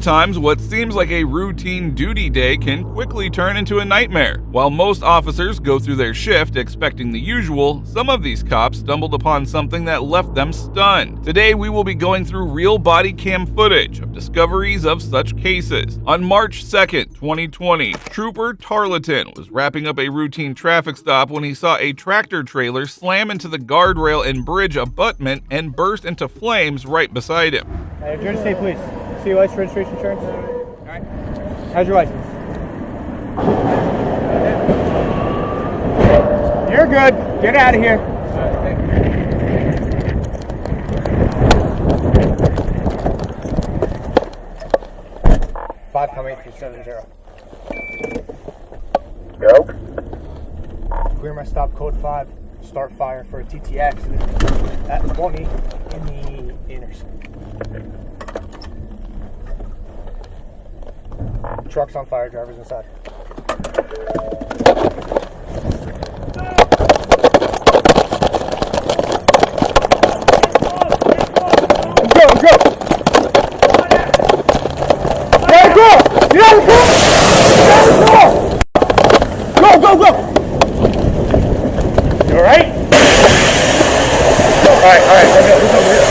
Sometimes what seems like a routine duty day can quickly turn into a nightmare. While most officers go through their shift expecting the usual, some of these cops stumbled upon something that left them stunned. Today we will be going through real body cam footage of discoveries of such cases. On March 2nd, 2020, Trooper Tarleton was wrapping up a routine traffic stop when he saw a tractor trailer slam into the guardrail and bridge abutment and burst into flames right beside him. Jersey State Police. See license, registration, insurance? All right. How's your license? You're good. Get out of here. Five come 8370. Go. Clear my stop code 5. Start fire for a TT accident at 20 in the intersection. Truck's on fire, driver's inside. Go! Get out of the car! Go! You alright? Alright. Who's over here?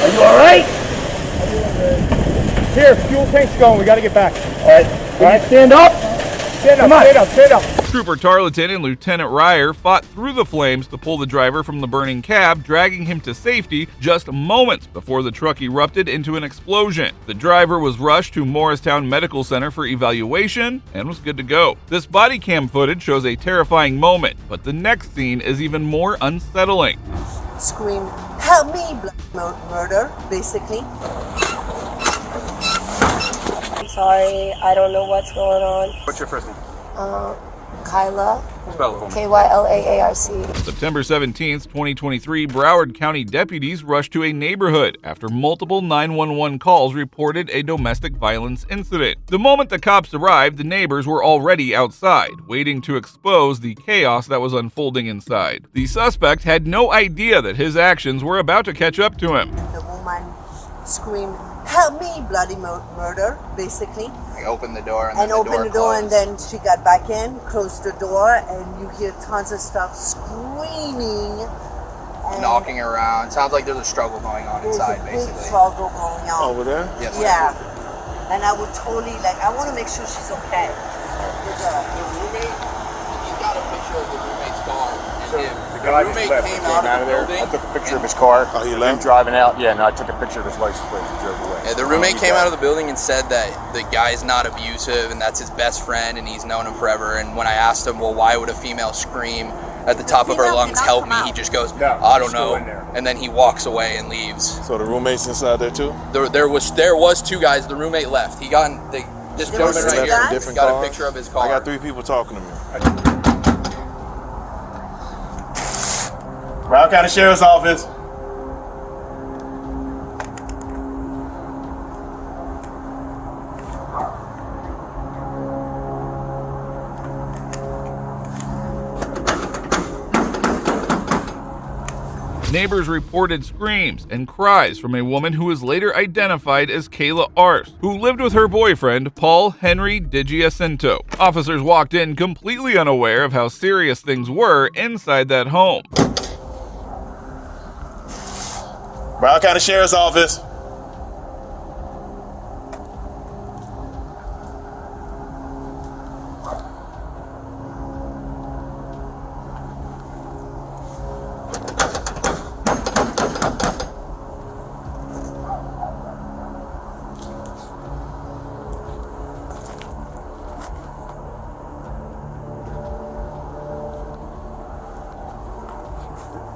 Are you alright? Here, fuel tank's going. We gotta get back. Alright, stand up. Stand up. Trooper Tarleton and Lieutenant Ryer fought through the flames to pull the driver from the burning cab, dragging him to safety just moments before the truck erupted into an explosion. The driver was rushed to Morristown Medical Center for evaluation and was good to go. This body cam footage shows a terrifying moment, but the next scene is even more unsettling. Screamed, "Help me, murder," basically. I'm sorry, I don't know what's going on. What's your first name? Kyla. Spell it for me. Kylaarc. September 17th, 2023, Broward County deputies rushed to a neighborhood after multiple 911 calls reported a domestic violence incident. The moment the cops arrived, the neighbors were already outside, waiting to expose the chaos that was unfolding inside. The suspect had no idea that his actions were about to catch up to him. The woman screamed, "Help me, bloody murder," basically. I opened the door And then she got back in, closed the door, and you hear tons of stuff screaming. And knocking around. Sounds like there's a struggle going on inside, there's a basically. big struggle going on. Over there? Yes. Yeah. And I would totally, I want to make sure she's okay. He's got a picture of the roommate's car and him. The guy roommate just left. came He out out of the there. building. I took a picture of his car. Oh, he left? Him driving out. Yeah, no, I took a picture of his license plate. He drove away. Yeah, the roommate came out of the building and said that the guy's not abusive and that's his best friend and he's known him forever. And when I asked him, well, why would a female scream at the top of her lungs, "Help me," he just goes, No, "I don't still know," in there. and then he walks away and leaves. So the roommate's inside there too? There was two guys. The roommate left. He got this There was gentleman two right guys? here Different got cars? a picture of his car. I got 3 people talking to me. Broward County Sheriff's Office. Neighbors reported screams and cries from a woman who was later identified as Kayla Ars, who lived with her boyfriend, Paul Henry DiGiacinto. Officers walked in completely unaware of how serious things were inside that home. Broward County Sheriff's Office.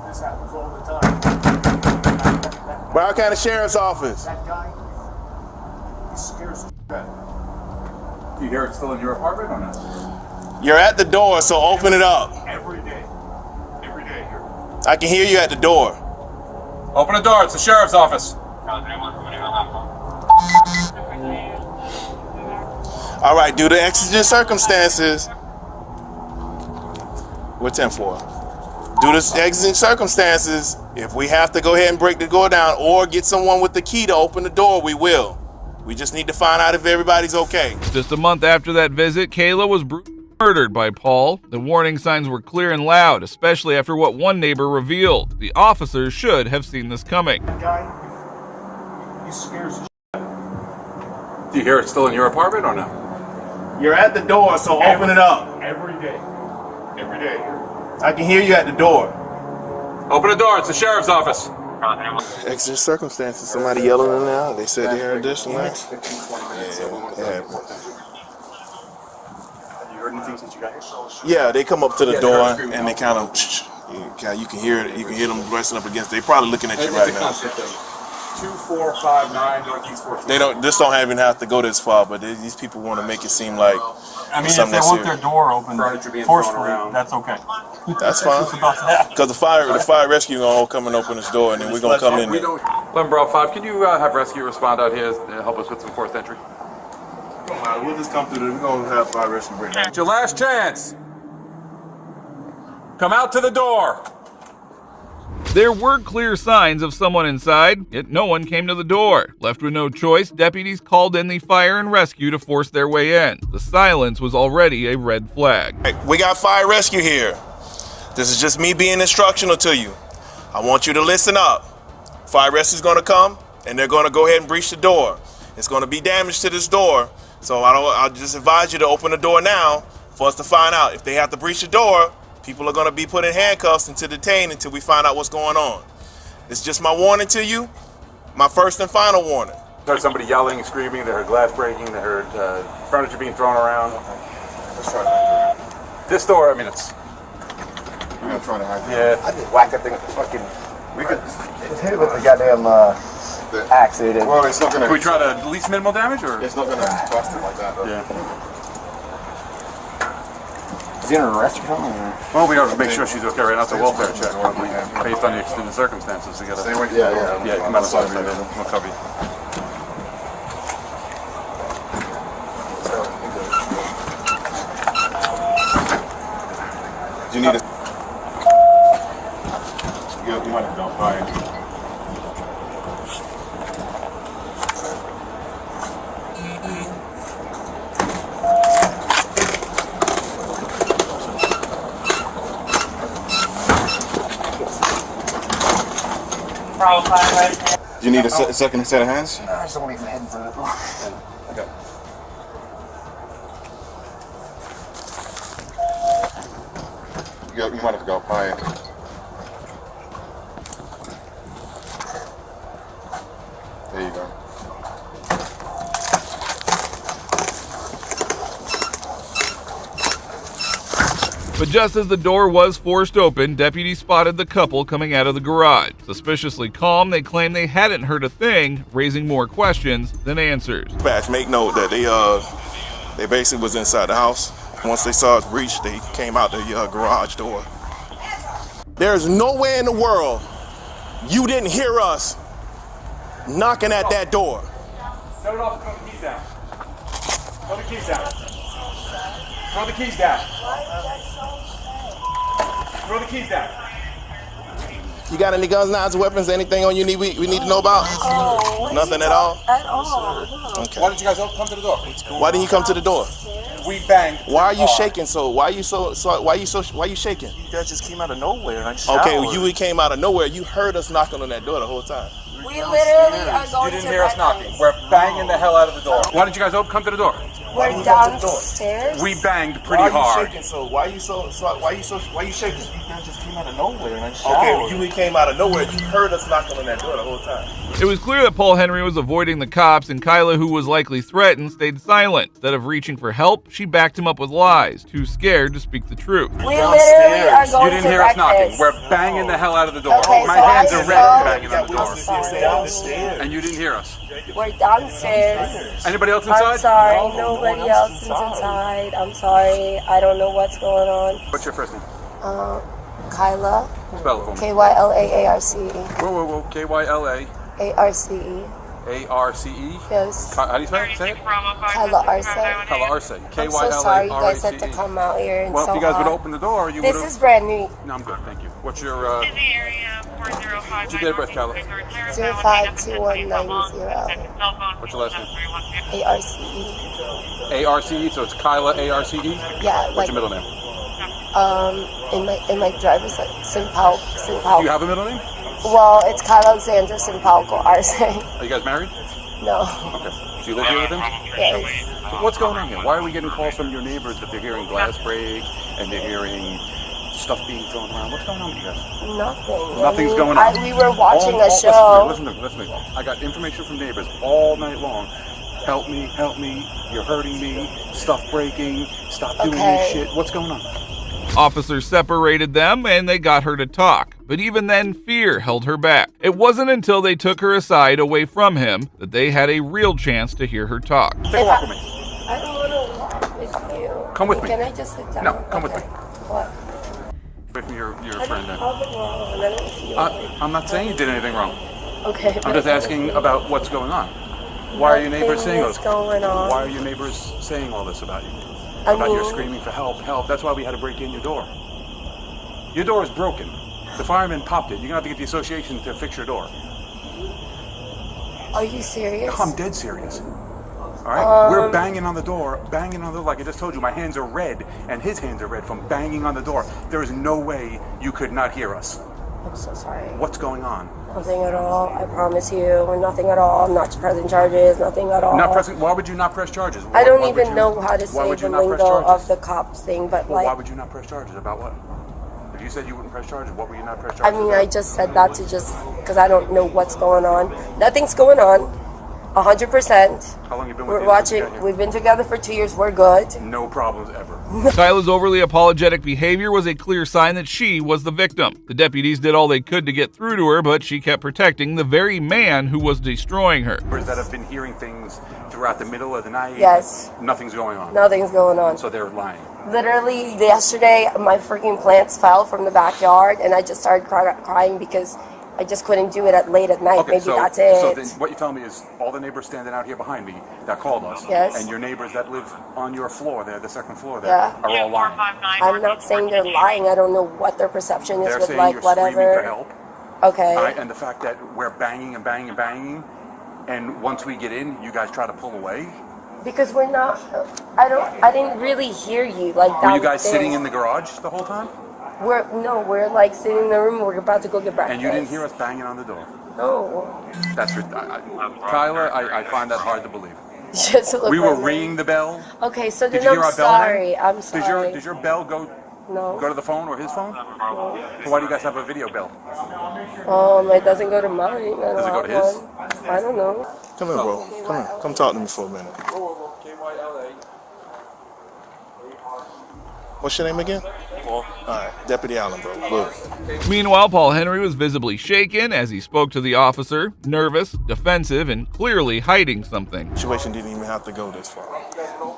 This happens all the time. Broward County Sheriff's Office. That guy, he scares the shit out of me. You hear it still in your apartment or not? You're at the door, so open it up. Every day. Every day here. I can hear you at the door. Open the door, it's the sheriff's office. All right, due to exigent circumstances. We're 10-4. due to exigent circumstances, if we have to go ahead and break the door down or get someone with the key to open the door, we will. We just need to find out if everybody's okay. Just a month after that visit, Kayla was brutally murdered by Paul. The warning signs were clear and loud, especially after what one neighbor revealed. The officers should have seen this coming. Guy, he scares the shit out of me. Do you hear it still in your apartment or no? You're at the door, so open it up. Every day. Every day. I can hear you at the door. Open the door. It's the sheriff's office. Exigent circumstances. Somebody yelling in there. They said they heard this and that. 15-20 minutes. Yeah, We went yeah. Have you heard anything since you got here? Yeah, they come up to the Yeah, door they're and they kind of, you can hear it. You can hear them pressing up against. They probably looking at you right It's a now. constant thing. 2459 Northeast 14th. They don't. This don't even have to go this far, but these people want to make it seem like I mean, if something they that's want their serious. door open Furniture being thrown forcefully, around. that's okay. That's fine. Because the fire rescue gonna come and open this door, and then we're gonna come in there. Limbaugh 5, can you have rescue respond out here to help us with some forced entry? Don't matter. We'll just come through. We're gonna have fire rescue bring it. It's your last chance. Come out to the door. There were clear signs of someone inside, yet no one came to the door. Left with no choice, deputies called in the fire and rescue to force their way in. The silence was already a red flag. Hey, we got fire rescue here. This is just me being instructional to you. I want you to listen up. Fire rescue's gonna come, and they're gonna go ahead and breach the door. It's gonna be damage to this door, so I'll just advise you to open the door now for us to find out. If they have to breach the door, people are gonna be put in handcuffs and detained until we find out what's going on. It's just my warning to you, my first and final warning. They heard somebody yelling, screaming, they heard glass breaking, they heard furniture being thrown around. Let's try to This door, I mean, it's... We're gonna try to hide it. Yeah. I just whacked that thing with the fucking. We could just hit it with the goddamn axe. Well, it's not gonna. Can we try to least minimal damage, or...? It's not gonna bust it like that, though. Yeah. Is he under arrest or something? Well, we gotta make sure she's okay right now. It's a welfare check, probably, based on the extended circumstances. We gotta... Stay away from the door. Yeah, come out of the side. We'll cover you. Do you need a... You might have gone by. Do you need a second set of hands? I just don't want to get my head in front of the door. Okay. You might have to go by. There you go. But just as the door was forced open, deputies spotted the couple coming out of the garage. Suspiciously calm, they claimed they hadn't heard a thing, raising more questions than answers. Dispatch, make note that they basically was inside the house. Once they saw us breach, they came out the garage door. There's nowhere in the world you didn't hear us knocking at that door. Set it off and throw the keys down. Throw the keys down. Throw the keys down. Throw the keys down. You got any guns, knives, weapons, anything on you we need to know about? Oh, Nothing at all? At all. Okay. Why didn't you guys all come to the door? Why didn't you come to the door? We banged. Why are you shaking so? Why are you shaking? You guys just came out of nowhere and I just Okay, well, you came out of nowhere. You heard us knocking on that door the whole time. We literally are You going didn't to hear us knocking. breakfast. We're banging the hell out of the door. Why didn't you guys all come to the door? We're downstairs. We banged pretty hard. Shaking so? Why are you shaking? You guys just came out of nowhere and I just Okay, well, you came out of nowhere. You heard us knocking on that door the whole time. It was clear that Paul Henry was avoiding the cops, and Kyla, who was likely threatened, stayed silent. Instead of reaching for help, she backed him up with lies, too scared to speak the truth. We literally are going You didn't to hear us knocking. breakfast. We're banging the hell out of the door. Okay, My so hands I are saw- ready banging on the door. Sorry. And you didn't hear us. We're downstairs. Anybody else I'm inside? sorry. Nobody else is inside. I'm sorry. I don't know what's going on. What's your first name? Kyla. Spell it for me. Kylaarce. Whoa. Kyla. Arce. Arce. Yes. How do you spell it? Say it. Kyla Arce. Kyla Arce. I'm so sorry you guys had to come out here and Well, so if you guys would hot. open the door, you would This have. is brand new. No, I'm good. Thank you. What's your date of birth, Kyla? 052190. What's your last name? ARCE. ARCE, so it's Kyla ARCE? Yeah, What's your middle name? In my driver's license, Simpalco. Do you have a middle name? Well, it's Kyle Alexander Simpalco Arce. Are you guys married? No. Okay. Do you live here with him? Yes. What's going on here? Why are we getting calls from your neighbors that they're hearing glass break and they're hearing stuff being thrown around? What's going on with you guys? Nothing. Nothing's going on. We were watching a show. Listen to me. I got information from neighbors all night long. Help me, you're hurting me, stuff breaking, stop doing this shit. What's going on? Officers separated them and they got her to talk, but even then fear held her back. It wasn't until they took her aside away from him that they had a real chance to hear her talk. Take a walk with me. I don't want to walk with you. Come with me. Can I just sit down? No, come with me. What? With me, your friend then. I'm not saying you did anything wrong. Okay. I'm just asking about what's going on. Why are your neighbors saying what's going on? Why are your neighbors saying all this about you? About your screaming for help, help. That's why we had to break in your door. Your door is broken. The fireman popped it. You're gonna have to get the association to fix your door. Are you serious? No, I'm dead serious. All right, we're banging on the door, like I just told you. My hands are red, and his hands are red from banging on the door. There is no way you could not hear us. I'm so sorry. What's going on? Nothing at all. I promise you, nothing at all. I'm not pressing charges. Nothing at all. Not pressing. Why would you not press charges? I don't even know how to say the lingo of the cops thing, but well, like. Why would you not press charges? About what? If you said you wouldn't press charges, what would you not press charges? I mean, about? I just said that to just because I don't know what's going on. Nothing's going on. 100%. How long you been with We're you? watching. We've been together for 2 years. We're good. No problems ever. Kyla's overly apologetic behavior was a clear sign that she was the victim. The deputies did all they could to get through to her, but she kept protecting the very man who was destroying her. That have been hearing things throughout the middle of the night. Yes. Nothing's going on. Nothing's going on. So they're lying. Literally, yesterday, my freaking plants fell from the backyard, and I just started crying because I just couldn't do it late at night. Okay, Maybe so, that's it. So then what you tell me is all the neighbors standing out here behind me that called us, yes, and your neighbors that live on your floor there, the second floor there, yeah, are all lying. I'm not saying they're lying. I don't know what their perception is They're with saying like you're whatever. screaming for help. Okay. All right, and the fact that we're banging and banging and banging, and once we get in, you guys try to pull away. Because we're not. I didn't really hear you like that. Were you guys sitting in the garage the whole time? We're like sitting in the room. We're about to go get breakfast. And you didn't hear us banging on the door? No. That's Kyla, I find that hard to believe. We were ringing the bell. Okay, so Did then you hear I'm our bell sorry. ring? I'm sorry. Does your bell go to the phone or his phone? No. So why do you guys have a video bell? It doesn't go to mine. Does it go to his? I don't know. Come here, bro. Come here. Come talk to me for a minute. What's your name again? Paul. Alright, Deputy Allen, bro. Look. Meanwhile, Paul Henry was visibly shaken as he spoke to the officer, nervous, defensive, and clearly hiding something. The situation didn't even have to go this far.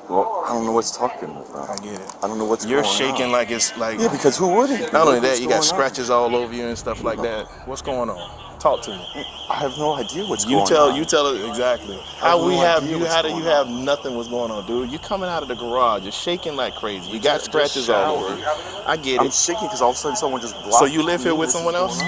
Well, I don't know what's talking about. I get it. I don't know what's You're going shaking on. like it's like... Yeah, because who wouldn't? Not only that, What's you got going scratches all over you and stuff like that. What's going on? Talk to me. I have no idea what's going on. You tell it exactly. How do you have nothing was going on, dude? You coming out of the garage, you're shaking like crazy. You got scratches all over you. I get it. I'm shaking because all of a sudden someone just blocked. So you live here with someone else?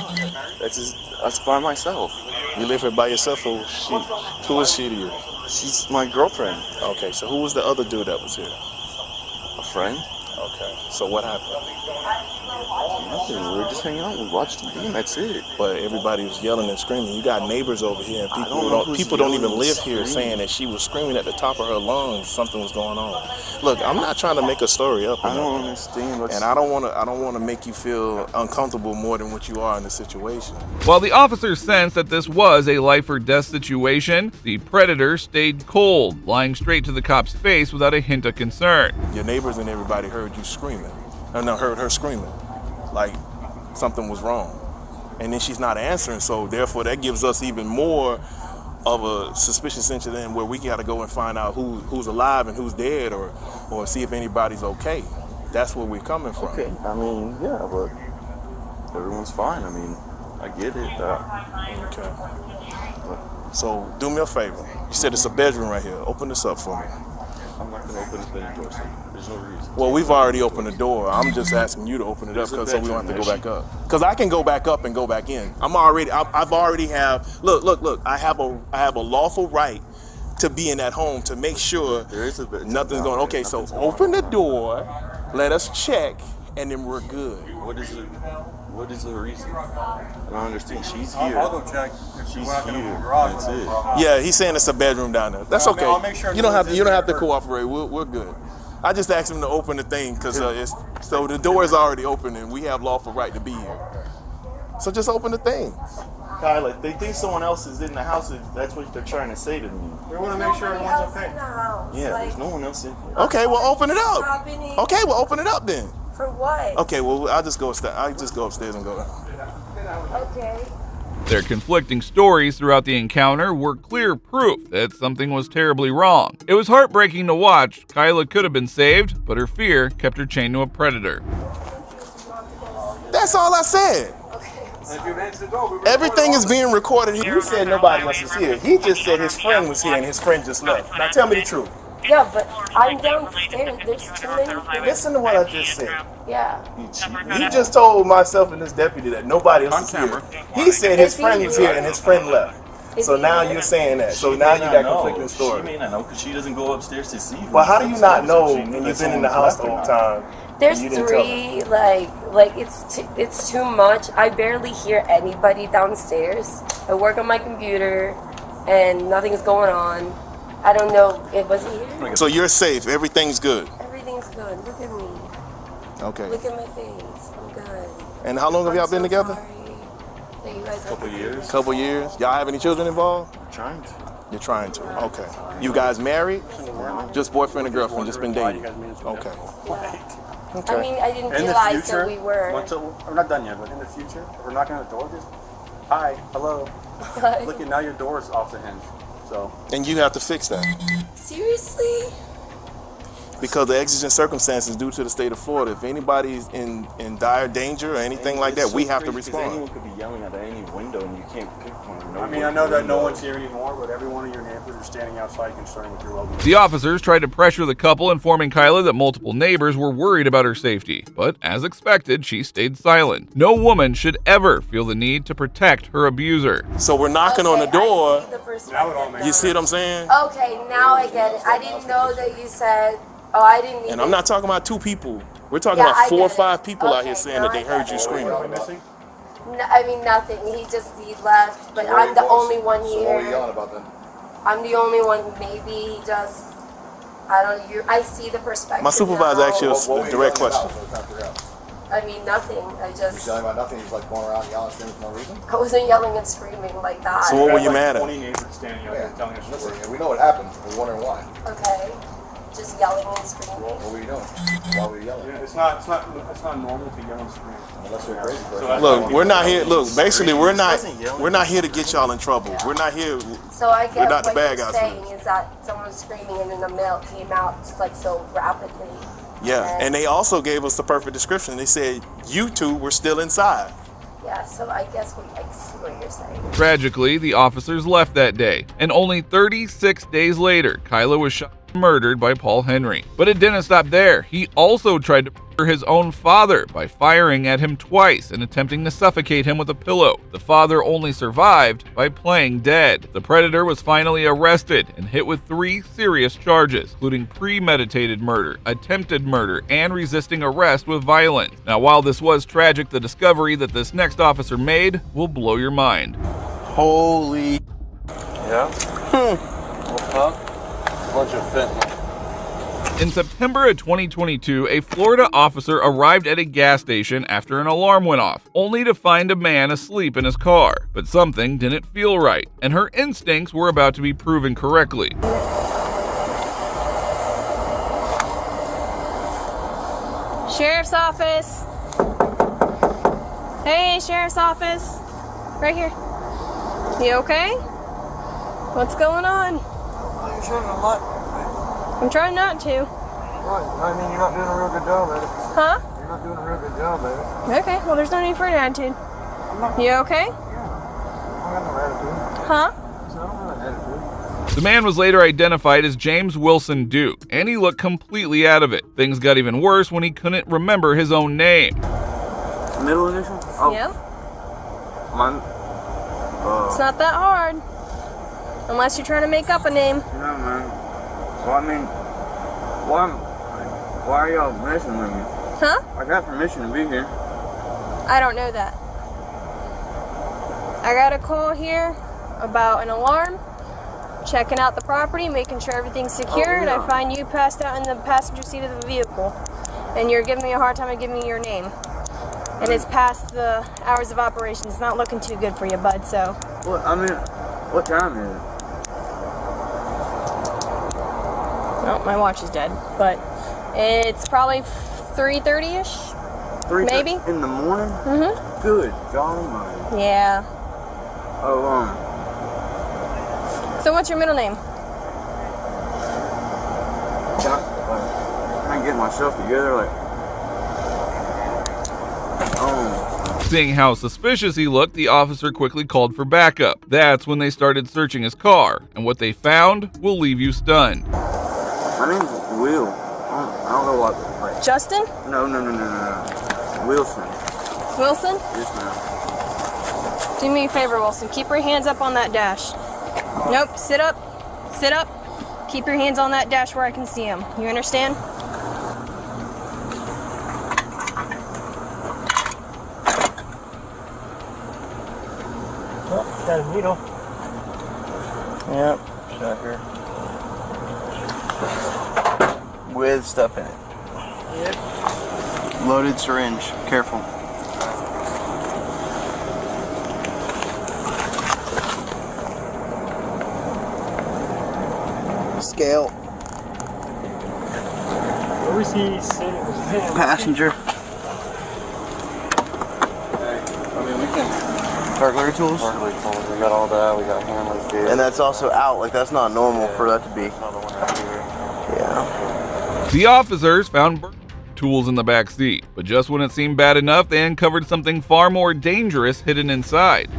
That's by myself. You live here by yourself, or who is she to you? She's my girlfriend. Okay, so who was the other dude that was here? A friend. Okay, so what happened? Nothing. We were just hanging out. We watched TV, and that's it. But everybody was yelling and screaming. You got neighbors over here, and people don't even live here saying that she was screaming at the top of her lungs. Something was going on. Look, I'm not trying to make a story up. I don't understand. And I don't want to make you feel uncomfortable more than what you are in the situation. While the officers sensed that this was a life or death situation, the predator stayed cold, lying straight to the cop's face without a hint of concern. Your neighbors and everybody heard you screaming. Heard her screaming. Like something was wrong. And then she's not answering, so therefore that gives us even more of a suspicious incident where we gotta go and find out who's alive and who's dead, or see if anybody's okay. That's where we're coming from. Okay, I mean, yeah, but everyone's fine. I mean, I get it. Okay. So do me a favor. You said it's a bedroom right here. Open this up for me. I'm not gonna open the door, sir. There's no reason. Well, we've already opened the door. I'm just asking you to open it up so we don't have to go back up. Because I can go back up and go back in. I've already have. Look. I have a lawful right to be in that home to make sure There is a bed. nothing's going. Okay, so open the door. Let us check, and then we're good. What is the reason? I don't understand. She's here. I'll go check. She's here. That's it. Yeah, he's saying it's a bedroom down there. That's okay. I'll make sure You don't have to cooperate. We're good. I just asked him to open the thing because so the door is already open and we have lawful right to be here. So just open the thing. Kyla, they think someone else is in the house. That's what they're trying to say to me. We want to make sure everyone's okay. Yeah, there's no one else in here. Okay, well open it up. Okay, well open it up then. For what? Okay, well I'll just go upstairs and go. Okay. Their conflicting stories throughout the encounter were clear proof that something was terribly wrong. It was heartbreaking to watch. Kyla could have been saved, but her fear kept her chained to a predator. That's all I said. Everything is being recorded here. You said nobody else is here. He just said his friend was here and his friend just left. Now tell me the truth. Yeah, but I'm downstairs. There's too many people. Listen to what I just said. Yeah. He just told myself and this deputy that nobody else is here. He said his friend was here and his friend left. So now you're saying that. So now you got conflicting She stories. may not know because she doesn't go upstairs to see who. Well, how do you not know when you've been in the house the whole time? There's You didn't tell three, like it's too much. I barely hear anybody downstairs. I work on my computer, and nothing is going on. I don't know. Was he here? So you're safe. Everything's good. Everything's good. Look at me. Okay. Look at my face. I'm good. And how long have y'all I'm been so together? sorry that you guys Couple years. Couple years. Y'all have any children involved? Trying to. You're trying to. Okay. You guys married? Just boyfriend and girlfriend. Just been dating. Okay. Okay. I mean, I didn't In the realize future, that we were. we're not done yet, but in the future, if we're knocking on the door, just hi, hello. Look at now your door's off the hinge. So And you have to fix that Seriously? because the exigent circumstances due to the state of Florida. If anybody's in dire danger or anything like that, we have to respond. Anyone could be yelling at any window and you can't pick one. I mean, I know that no one's here anymore, but every one of your neighbors are standing outside concerned with your well-being. The officers tried to pressure the couple, informing Kyla that multiple neighbors were worried about her safety. But as expected, she stayed silent. No woman should ever feel the need to protect her abuser. So we're knocking on the door. I see the perspective You see what I'm saying? now. Okay, now I get it. I didn't know that you said. Oh, I didn't. And I'm not talking about 2 people. We're talking Yeah, about I 4 or get it. 5 people out here Okay, saying now that they I heard get you it. screaming. No, I mean nothing. He left, but I'm the only one So what are you here. yelling about then? I'm the only one. Maybe he just. I don't. I see the perspective. My supervisor now. asked you a direct question. I mean nothing. I just. Yelling about nothing. He's like going around yelling, screaming for no reason. I wasn't yelling and screaming like that. So what were you mad at? 20 neighbors standing out there telling us your story. we know what happened. We're wondering why. Okay. Just yelling and screaming. What were you doing? Why were you yelling? Yeah, it's not normal to yell and scream. Unless you're a crazy person. So Look, we're not here. Look, basically, we're not here to get y'all in trouble. We're not here. So I guess not the what bad you're guys saying is that someone was screaming and then the mail came out just like so rapidly. Yeah, and they also gave us the perfect description. They said you 2 were still inside. Yeah, so I guess I see what you're saying. Tragically, the officers left that day, and only 36 days later, Kyla was shot and murdered by Paul Henry. But it didn't stop there. He also tried to murder his own father by firing at him twice and attempting to suffocate him with a pillow. The father only survived by playing dead. The predator was finally arrested and hit with 3 serious charges, including premeditated murder, attempted murder, and resisting arrest with violence. Now, while this was tragic, the discovery that this next officer made will blow your mind. Holy. Yeah? Huh? A bunch of fentanyl. In September of 2022, a Florida officer arrived at a gas station after an alarm went off, only to find a man asleep in his car. But something didn't feel right, and her instincts were about to be proven correctly. Sheriff's office. Hey, Sheriff's office. Right here. You okay? What's going on? You're showing a lot. I'm trying not to. What? I mean, you're not doing a real good job at it. Huh? You're not doing a real good job at it. Okay, well, there's no need for an attitude. You okay? I don't have no attitude. Huh? I don't have an attitude. The man was later identified as James Wilson Duke, and he looked completely out of it. Things got even worse when he couldn't remember his own name. Middle initial? Oh. Yep. It's not that hard. Unless you're trying to make up a name. No, man. Well, I mean, why are y'all messing with me? Huh? I got permission to be here. I don't know that. I got a call here about an alarm, checking out the property, making sure everything's secured. yeah. I find you passed out in the passenger seat of the vehicle, and you're giving me a hard time of giving me your name. And it's past the hours of operation. It's not looking too good for you, bud, so. Well, I mean, what time is it? Oh, my watch is dead, but it's probably 3:30-ish. 3 maybe. In the morning? Mm-hmm. Good God Almighty. Yeah. Oh, So what's your middle name? can I get myself together? Like, Seeing how suspicious he looked, the officer quickly called for backup. That's when they started searching his car, and what they found will leave you stunned. my name's Will. I don't know what. Like, Justin? No. Wilson. Wilson? Yes, ma'am. Do me a favor, Wilson. Keep your hands up on that dash. Nope, sit up. Sit up. Keep your hands on that dash where I can see them. You understand? Oh, got a needle. Yep, sucker. With stuff in it. Yep. Loaded syringe. Careful. Scale. Where was he sitting? Was he sitting? Passenger. Burglary tools? Burglary tools. We got all that. We got hammers, dude. And that's also out. Like, that's not normal for that to be. Yeah. The officers found tools in the back seat, but just when it seemed bad enough, they uncovered something far more dangerous hidden inside.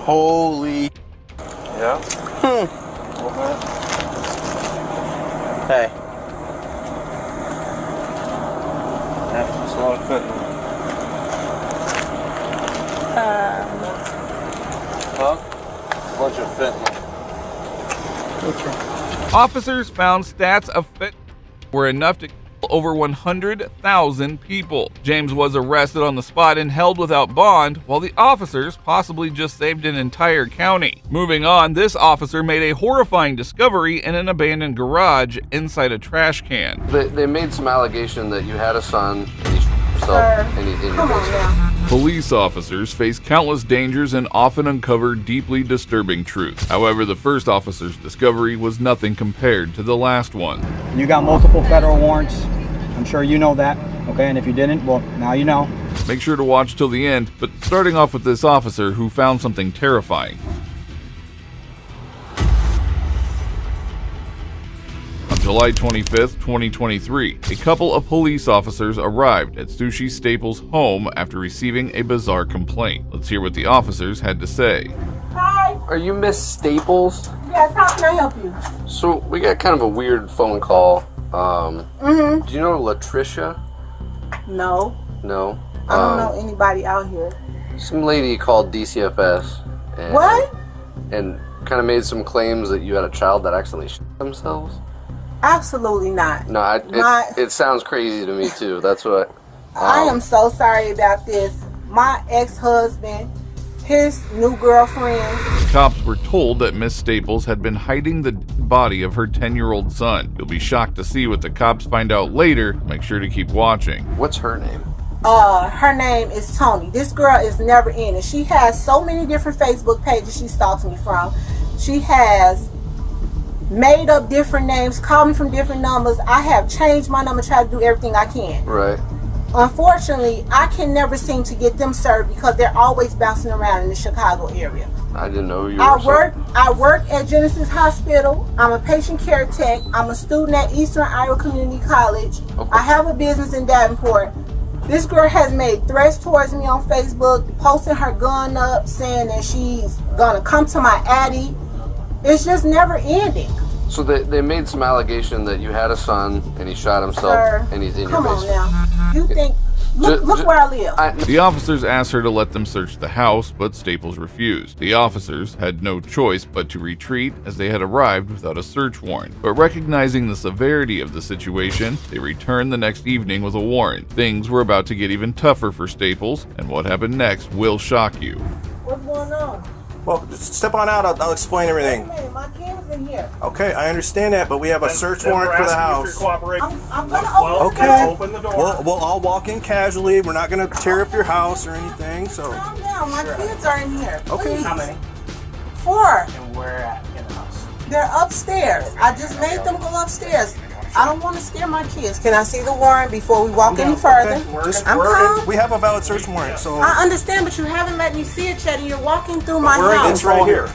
Holy. Yeah? Hey. That's a lot of fentanyl. Huh? A bunch of fentanyl. Officers found stats of fentanyl were enough to kill over 100,000 people. James was arrested on the spot and held without bond, while the officers possibly just saved an entire county. Moving on, this officer made a horrifying discovery in an abandoned garage inside a trash can. They made some allegation that you had a son and he shot himself and he's in your basement. Police officers face countless dangers and often uncover deeply disturbing truths. However, the first officer's discovery was nothing compared to the last one. You got multiple federal warrants. I'm sure you know that, okay? And if you didn't, well, now you know. Make sure to watch till the end, but starting off with this officer who found something terrifying. On July 25th, 2023, a couple of police officers arrived at Sushi Staples' home after receiving a bizarre complaint. Let's hear what the officers had to say. Hi. Are you Miss Staples? Yes, how can I help you? So we got kind of a weird phone call. Do you know Latricia? No. No. I don't know anybody out here. Some lady called DCFS. And, What? And kind of made some claims that you had a child that accidentally shot themselves. Absolutely not. No, it sounds crazy to me too. That's what. I am so sorry about this. My ex-husband, his new girlfriend. Cops were told that Miss Staples had been hiding the body of her 10-year-old son. You'll be shocked to see what the cops find out later. Make sure to keep watching. What's her name? Her name is Tony. This girl is never in it. She has so many different Facebook pages she stalks me from. She has made up different names, called me from different numbers. I have changed my number, tried to do everything I can. Right. Unfortunately, I can never seem to get them served because they're always bouncing around in the Chicago area. I didn't know you were. I work at Genesis Hospital. I'm a patient care tech. I'm a student at Eastern Iowa Community College. Okay. I have a business in Davenport. This girl has made threats towards me on Facebook, posting her gun up, saying that she's gonna come to my addy. It's just never ending. So they made some allegation that you had a son and he shot himself. Sir, and he's in come your on basement. now. You think? Look where I live. The officers asked her to let them search the house, but Staples refused. The officers had no choice but to retreat as they had arrived without a search warrant. But recognizing the severity of the situation, they returned the next evening with a warrant. Things were about to get even tougher for Staples, and what happened next will shock you. What's going on? Well, step on out. I'll explain everything. Wait a minute, my kid is in here. Okay, I understand that, but we have a search warrant for the house. I'm gonna open the door. Well, I'll walk in casually. We're not going to tear up your house or anything. So. Calm down. My kids are in here. Okay. Please. How many? 4. And where at in the house? They're upstairs. I just made them go upstairs. I don't want to scare my kids. Can I see the warrant before we walk any further? I'm calm. We have a valid search warrant, so. I understand, but you haven't let me see it yet, and you're walking through my house. It's right here.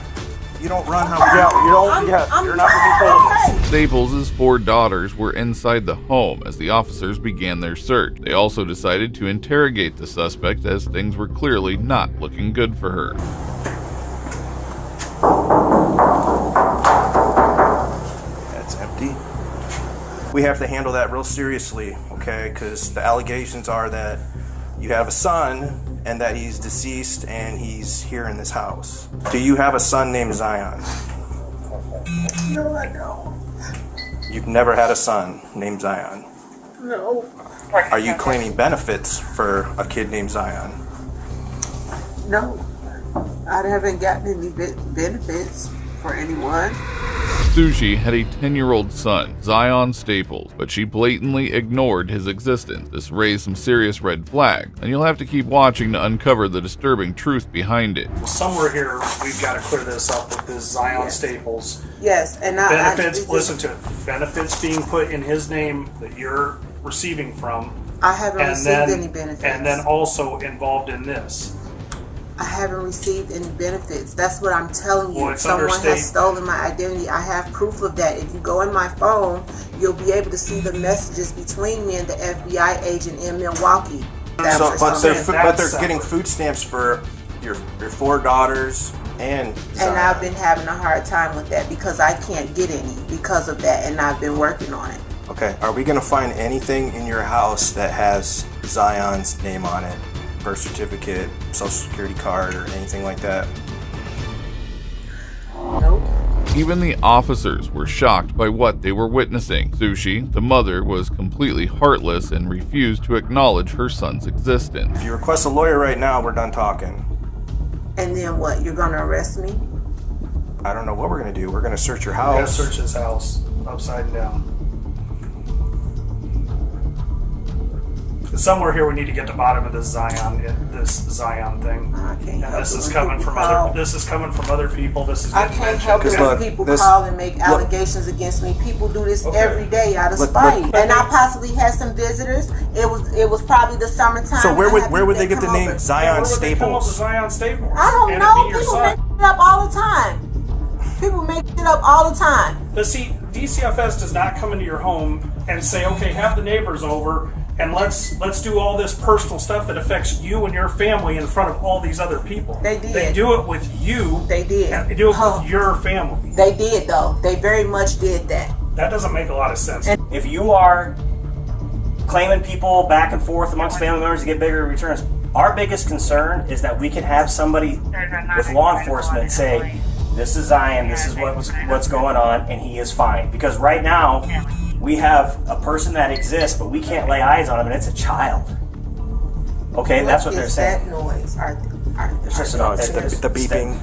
You don't run how we You're not going to be Staples' 4 daughters were inside the home as the officers began their search. They also decided to interrogate the suspect as things were clearly not looking good for her. That's empty. We have to handle that real seriously, okay? Because the allegations are that you have a son and that he's deceased and he's here in this house. Do you have a son named Zion? No, I don't. You've never had a son named Zion. No. Are you claiming benefits for a kid named Zion? No. I haven't gotten any benefits for anyone. Sushi had a 10-year-old son, Zion Staples, but she blatantly ignored his existence. This raised some serious red flags, and you'll have to keep watching to uncover the disturbing truth behind it. Somewhere here, we've got to clear this up with this Zion Staples. Yes, and benefits. Listen to it. Benefits being put in his name that you're receiving from. I haven't received any benefits. And then also involved in this. I haven't received any benefits. That's what I'm telling you. Well, Someone has stolen my identity. I have proof of that. If you go in my phone, you'll be able to see the messages between me and the FBI agent in Milwaukee. But they're getting food stamps for your 4 daughters and Zion. And I've been having a hard time with that because I can't get any because of that, and I've been working on it. Okay, are we going to find anything in your house that has Zion's name on it? Birth certificate, social security card, or anything like that? Nope. Even the officers were shocked by what they were witnessing. Sushi, the mother, was completely heartless and refused to acknowledge her son's existence. If you request a lawyer right now, we're done talking. And then what? You're going to arrest me? I don't know what we're going to do. We're going to search your house. We're going to search his house upside down. Somewhere here we need to get to the bottom of this Zion thing. And this is coming from other. This is coming from other people. This is. I can't help it when people call and make allegations against me. People do this every day out of spite. And I possibly had some visitors. It was probably the summertime. So where would they get the name Zion Staples? Zion Staples. I don't know. People make it up all the time. People make it up all the time. But see, DCFS does not come into your home and say, "Okay, have the neighbors over." And let's do all this personal stuff that affects you and your family in front of all these other people. They did. They do it with you. They did. And they do it with your family. They did, though. They very much did that. That doesn't make a lot of sense. If you are claiming people back and forth amongst family members to get bigger returns, our biggest concern is that we can have somebody with law enforcement say, "This is Zion, this is what's going on, and he is fine." Because right now, we have a person that exists, but we can't lay eyes on him, and it's a child. Okay, that's what they're saying. What is that noise? It's just the beeping.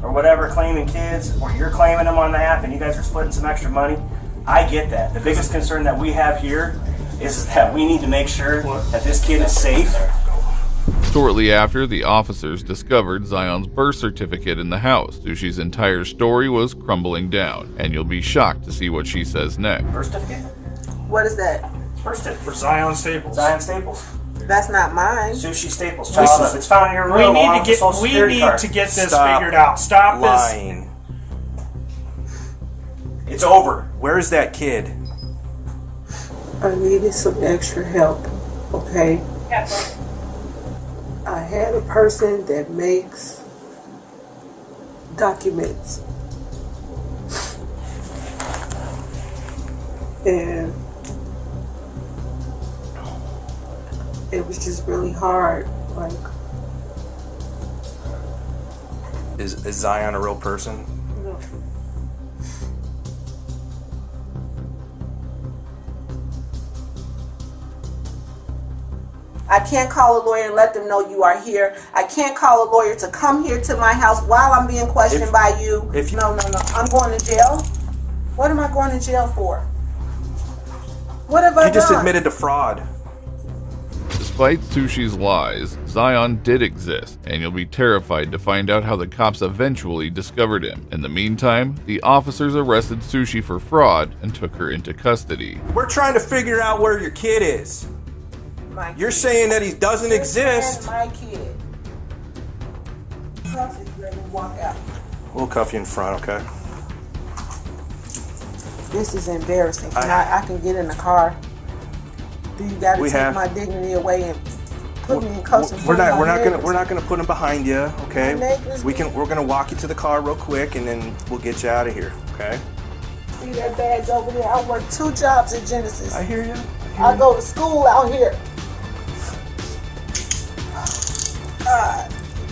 Or whatever, claiming kids, or you're claiming them on the app, and you guys are splitting some extra money. I get that. The biggest concern that we have here is that we need to make sure that this kid is safe. Shortly after, the officers discovered Zion's birth certificate in the house. Sushi's entire story was crumbling down, and you'll be shocked to see what she says next. Birth certificate? What is that? Birth certificate. For Zion Staples. Zion Staples. That's not mine. Sushi Staples child. If it's found in your room, we need to get this figured out. Stop lying. It's over. Where's that kid? I needed some extra help, okay? I had a person that makes documents. And it was just really hard. Like, Is Zion a real person? no. I can't call a lawyer and let them know you are here. I can't call a lawyer to come here to my house while I'm being questioned by you. No. I'm going to jail. What am I going to jail for? What have I done? You just admitted to fraud. Despite Sushi's lies, Zion did exist, and you'll be terrified to find out how the cops eventually discovered him. In the meantime, the officers arrested Sushi for fraud and took her into custody. We're trying to figure out where your kid is. You're saying that he doesn't exist. My kid. Let me walk out. We'll cuff you in front, okay? This is embarrassing. I can get in the car. Do you got to take my dignity away and put me in cuffs? We're not gonna put him behind you, okay? We're gonna walk you to the car real quick, and then we'll get you out of here, okay? See that badge over there? I work 2 jobs at Genesis. I hear you. I go to school out here. God,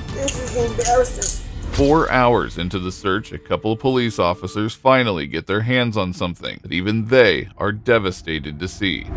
this is embarrassing. 4 hours into the search, a couple of police officers finally get their hands on something that even they are devastated to see.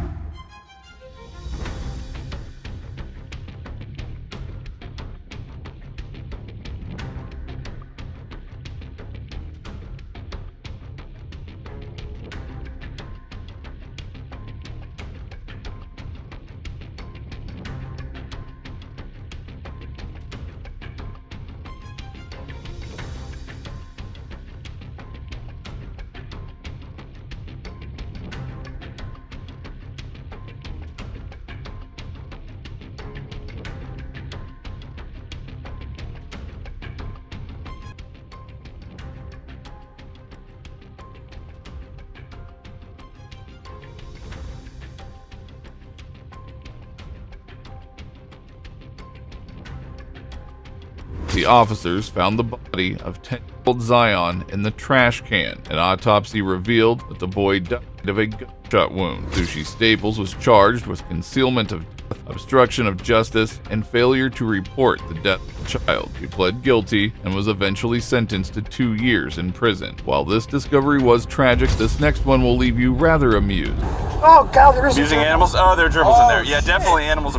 The officers found the body of 10-year-old Zion in the trash can. An autopsy revealed that the boy died of a gunshot wound. Sushi Staples was charged with concealment of death, obstruction of justice, and failure to report the death of the child. He pled guilty and was eventually sentenced to 2 years in prison. While this discovery was tragic, this next one will leave you rather amused. Oh God, there is abusing animals. Oh, there are gerbils in there. Yeah, definitely animal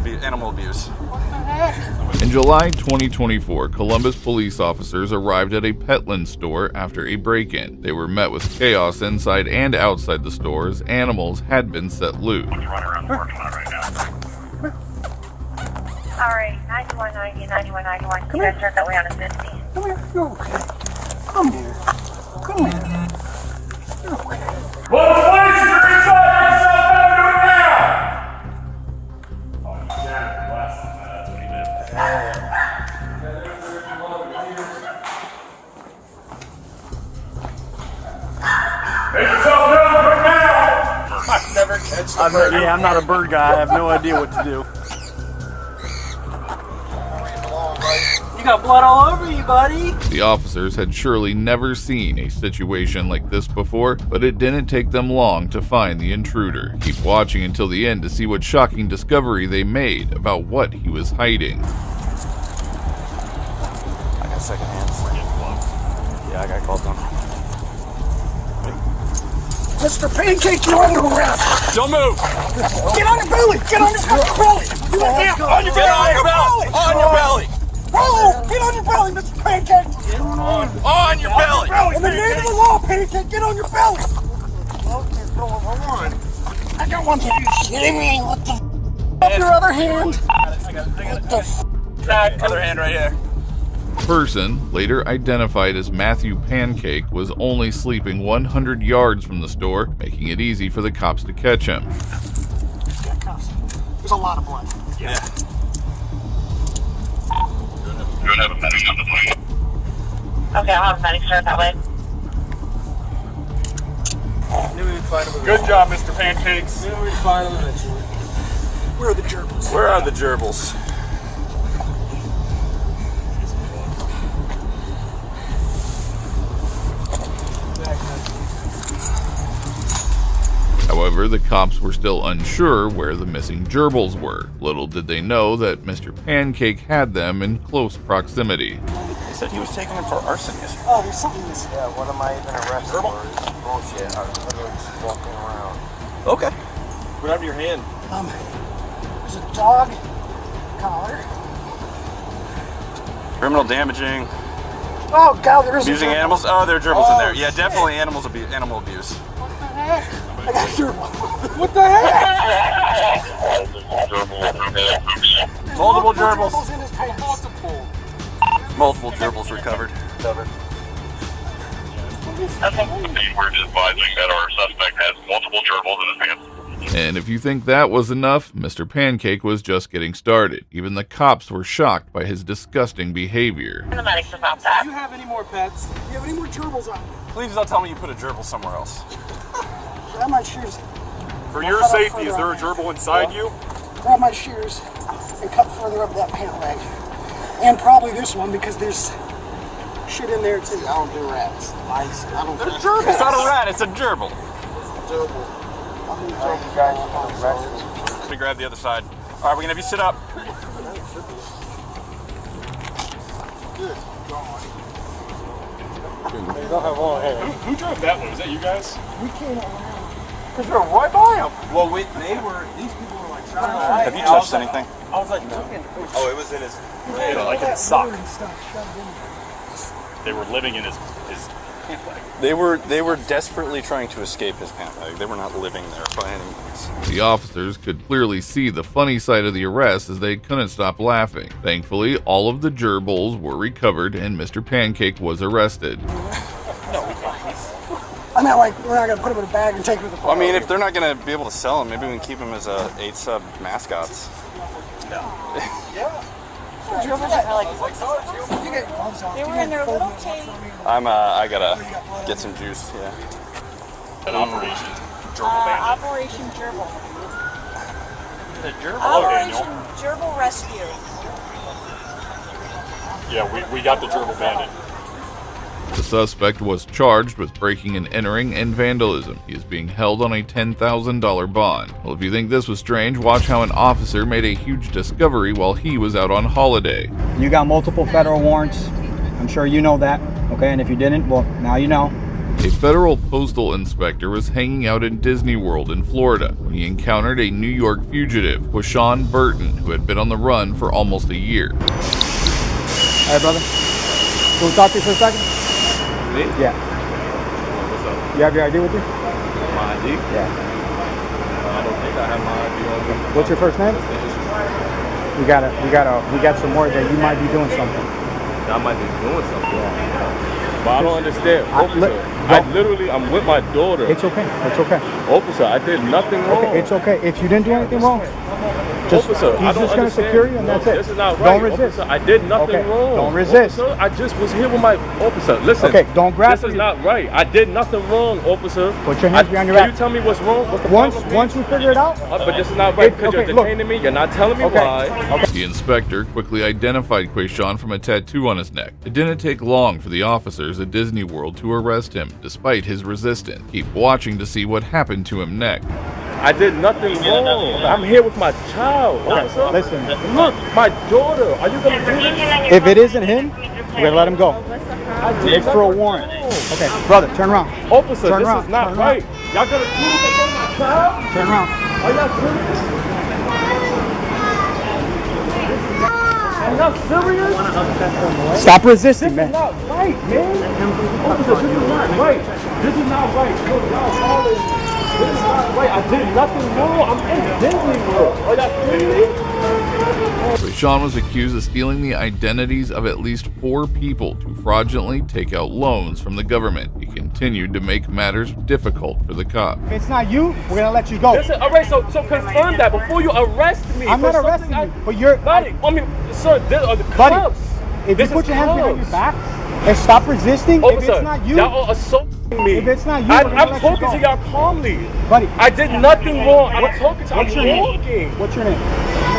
abuse. In July 2024, Columbus police officers arrived at a Petland store after a break-in. They were met with chaos inside and outside the store as animals had been set loose. Alright, 9190, 9191. You guys start that way on a 50. Come here, you're okay. Come here. Come here. You're okay. Well, police, you're inside yourself. Better do it now. Oh, you jammed it last time. That's what he did. Make yourself known quick now. I've never catched a bird. Yeah, I'm not a bird guy. I have no idea what to do. You got blood all over you, buddy. The officers had surely never seen a situation like this before, but it didn't take them long to find the intruder. Keep watching until the end to see what shocking discovery they made about what he was hiding. I got second hands. Yeah, I got called on. Mr. Pancake, you're under arrest. Don't move. Get on your belly. Get on your belly. Do it now. On your belly. On your belly. Oh, get on your belly, Mr. Pancake. On your belly. In the name of the law, Pancake, get on your belly. Okay, hold on. I got one. Are you kidding me? What the f***? Your other hand. I got it. Other hand right here. Person, later identified as Matthew Pancake, was only sleeping 100 yards from the store, making it easy for the cops to catch him. There's a lot of blood. Yeah. You're gonna have a medic on the plane. Okay, I'll have a medic start that way. Good job, Mr. Pancakes. We'd find them eventually. Where are the gerbils? Where are the gerbils? However, the cops were still unsure where the missing gerbils were. Little did they know that Mr. Pancake had them in close proximity. He said he was taking them for arson yesterday. Oh, there's something missing. Yeah, what am I even arrested for? It's bullshit. I was literally just walking around. Okay. Put it under your hand. There's a dog collar. Criminal damaging. Oh, God, there is Abusing animals. Oh, there are gerbils in there. Yeah, definitely animal abuse. I got a gerbil. What the heck? Multiple gerbils. In his pants. Multiple gerbils recovered. Okay. We're just advising that our suspect has multiple gerbils in his pants. And if you think that was enough, Mr. Pancake was just getting started. Even the cops were shocked by his disgusting behavior. The medic's about that. Do you have any more pets? Do you have any more gerbils on you? Please don't tell me you put a gerbil somewhere else. Grab my shears. For your safety, is there a gerbil inside you? Grab my shears and cut further up that pant leg. And probably this one because there's shit in there too. I don't do rats. Mice. I don't do gerbil. It's not a rat, it's a gerbil. Let me grab the other side. All right, we're gonna have you sit up. Who drove that one? Was that you guys? We can't. Because we were right by them. Well, these people were like trying to. Have you touched anything? I was like, oh, it was in his. Like in his sock. They were living in his pant leg. They were desperately trying to escape his pant leg. They were not living there by any means. The officers could clearly see the funny side of the arrest as they couldn't stop laughing. Thankfully, all of the gerbils were recovered and Mr. Pancake was arrested. I meant like we're not gonna put them in a bag and take them to the park. I mean, if they're not gonna be able to sell them, maybe we can keep them as 8-sub mascots. Yeah. They were in their little cage. I gotta get some juice. Yeah. An operation. Gerbil bandit. Operation Gerbil. The gerbil. Operation Gerbil Rescue. Yeah, we got the gerbil bandit. The suspect was charged with breaking and entering and vandalism. He is being held on a $10,000 bond. Well, if you think this was strange, watch how an officer made a huge discovery while he was out on holiday. You got multiple federal warrants. I'm sure you know that. Okay, and if you didn't, well, now you know. A federal postal inspector was hanging out in Disney World in Florida when he encountered a New York fugitive, Quashawn Burton, who had been on the run for almost a year. Hey, brother. Can we talk to you for a second? Me? Yeah. What's up? You have your ID with you? My ID? Yeah. I don't think I have my ID on me. What's your first name? We got some word that you might be doing something. I might be doing something. Yeah. But I don't understand. Officer, I'm with my daughter. It's okay. It's okay. Officer, I did nothing wrong. Okay, it's okay. If you didn't do anything wrong, Officer, he's just going to secure you and that's it. This is not right. Don't resist. Officer, I did nothing wrong. Don't resist. Officer, I just was here with my officer. Listen. Okay, don't grab. This is not right. I did nothing wrong, officer. Put your hands behind your back. back. Can you tell me what's wrong? What's the once we figure it out. But this is not right because you're detaining me. You're not telling me why. The inspector quickly identified Quashawn from a tattoo on his neck. It didn't take long for the officers at Disney World to arrest him, despite his resistance. Keep watching to see what happened to him next. I did nothing wrong. I'm here with my child. Okay, listen. Look, my daughter. Are you going to do this? If it isn't him, we're going to let him go. It's for a warrant. Okay, brother, turn around. Officer, turn this around. is not right. Y'all going to do this in front of my child? Turn around. Are y'all serious? Are y'all serious? Stop resisting, man. This is not right, man. Officer, this is not right. This is not right. Look, y'all calling. This is not right. I did nothing wrong. I'm in Disney World. Are y'all serious? Sean was accused of stealing the identities of at least 4 people to fraudulently take out loans from the government. He continued to make matters difficult for the cop. If it's not you, we're gonna let you go. Listen, all right, so confirm that before you arrest me. I'm not arresting you, but you're... Buddy, I mean, sir, this are the buddy, cops. if you put your hands behind your back and stop resisting, Officer, if it's not you... y'all are assaulting me. If it's not you, I'm talking to y'all calmly. Buddy. I did nothing wrong. I'm talking to you. What's your name? What's your name?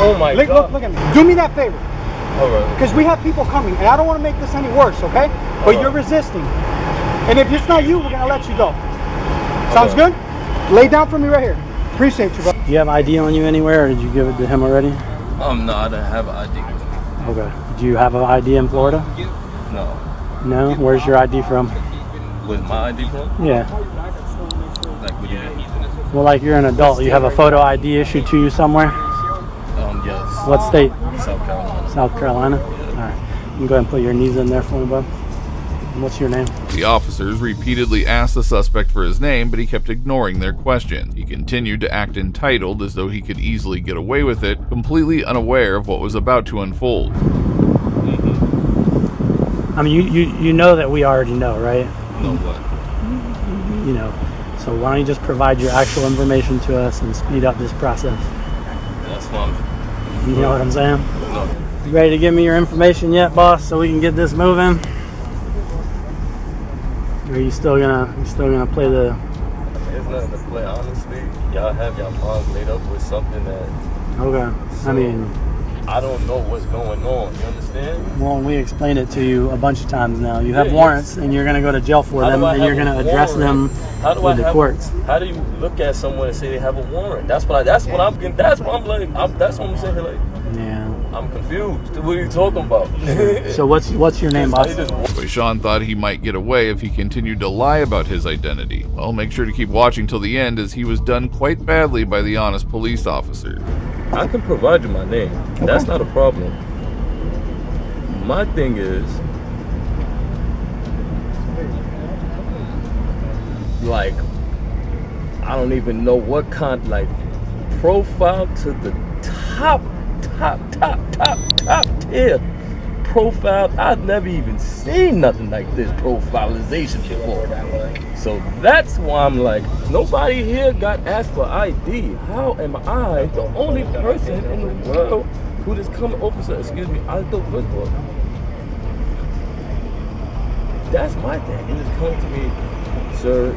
Oh my God. Look at me. Do me that favor. All right. Because we have people coming, and I don't want to make this any worse, okay? But you're resisting. And if it's not you, we're going to let you go. Sounds good? Lay down for me right here. Appreciate you, bro. Do you have ID on you anywhere, or did you give it to him already? No, I don't have an ID. Okay. Do you have an ID in Florida? No. No? Where's your ID from? With my ID from? Yeah. Like, what do you mean? Well, like you're an adult. You have a photo ID issued to you somewhere? Yes. What state? South Carolina. South Carolina? All right. You can go ahead and put your knees in there for me, bud. What's your name? The officers repeatedly asked the suspect for his name, but he kept ignoring their questions. He continued to act entitled as though he could easily get away with it, completely unaware of what was about to unfold. I mean, you know that we already know, right? Know what? You know. So why don't you just provide your actual information to us and speed up this process? That's fine. You know what I'm saying? No. You ready to give me your information yet, boss, so we can get this moving? Or are you still gonna play the... There's nothing to play, honestly. Y'all have y'all minds made up with something that... Okay. So, I mean... I don't know what's going on, you understand? Well, we explained it to you a bunch of times now. You have warrants, and you're gonna go to jail for them, and you're gonna address them with the courts. How do you look at someone and say they have a warrant? That's what I'm saying here, like... Yeah. I'm confused. What are you talking about? So what's your name, boss? Sean thought he might get away if he continued to lie about his identity. Well, make sure to keep watching till the end, as he was done quite badly by the honest police officer. I can provide you my name. Okay. That's not a problem. My thing is, like, I don't even know what kind, like, profile to the top tier profile. I've never even seen nothing like this profilization before. So that's why I'm like, nobody here got asked for ID. How am I the only person in the world who just come officer, excuse me, I don't look for? That's my thing. He just come to me, sir,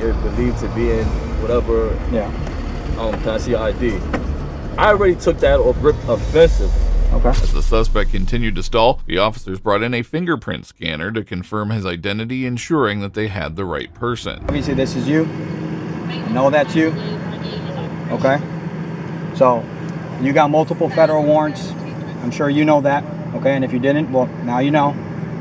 you're believed to be in whatever. Yeah. Can I see your ID? I already took that offensive. Okay. As the suspect continued to stall, the officers brought in a fingerprint scanner to confirm his identity, ensuring that they had the right person. Obviously, this is you. I know that's you. Okay. So, you got multiple federal warrants. I'm sure you know that. Okay. And if you didn't, well, now you know,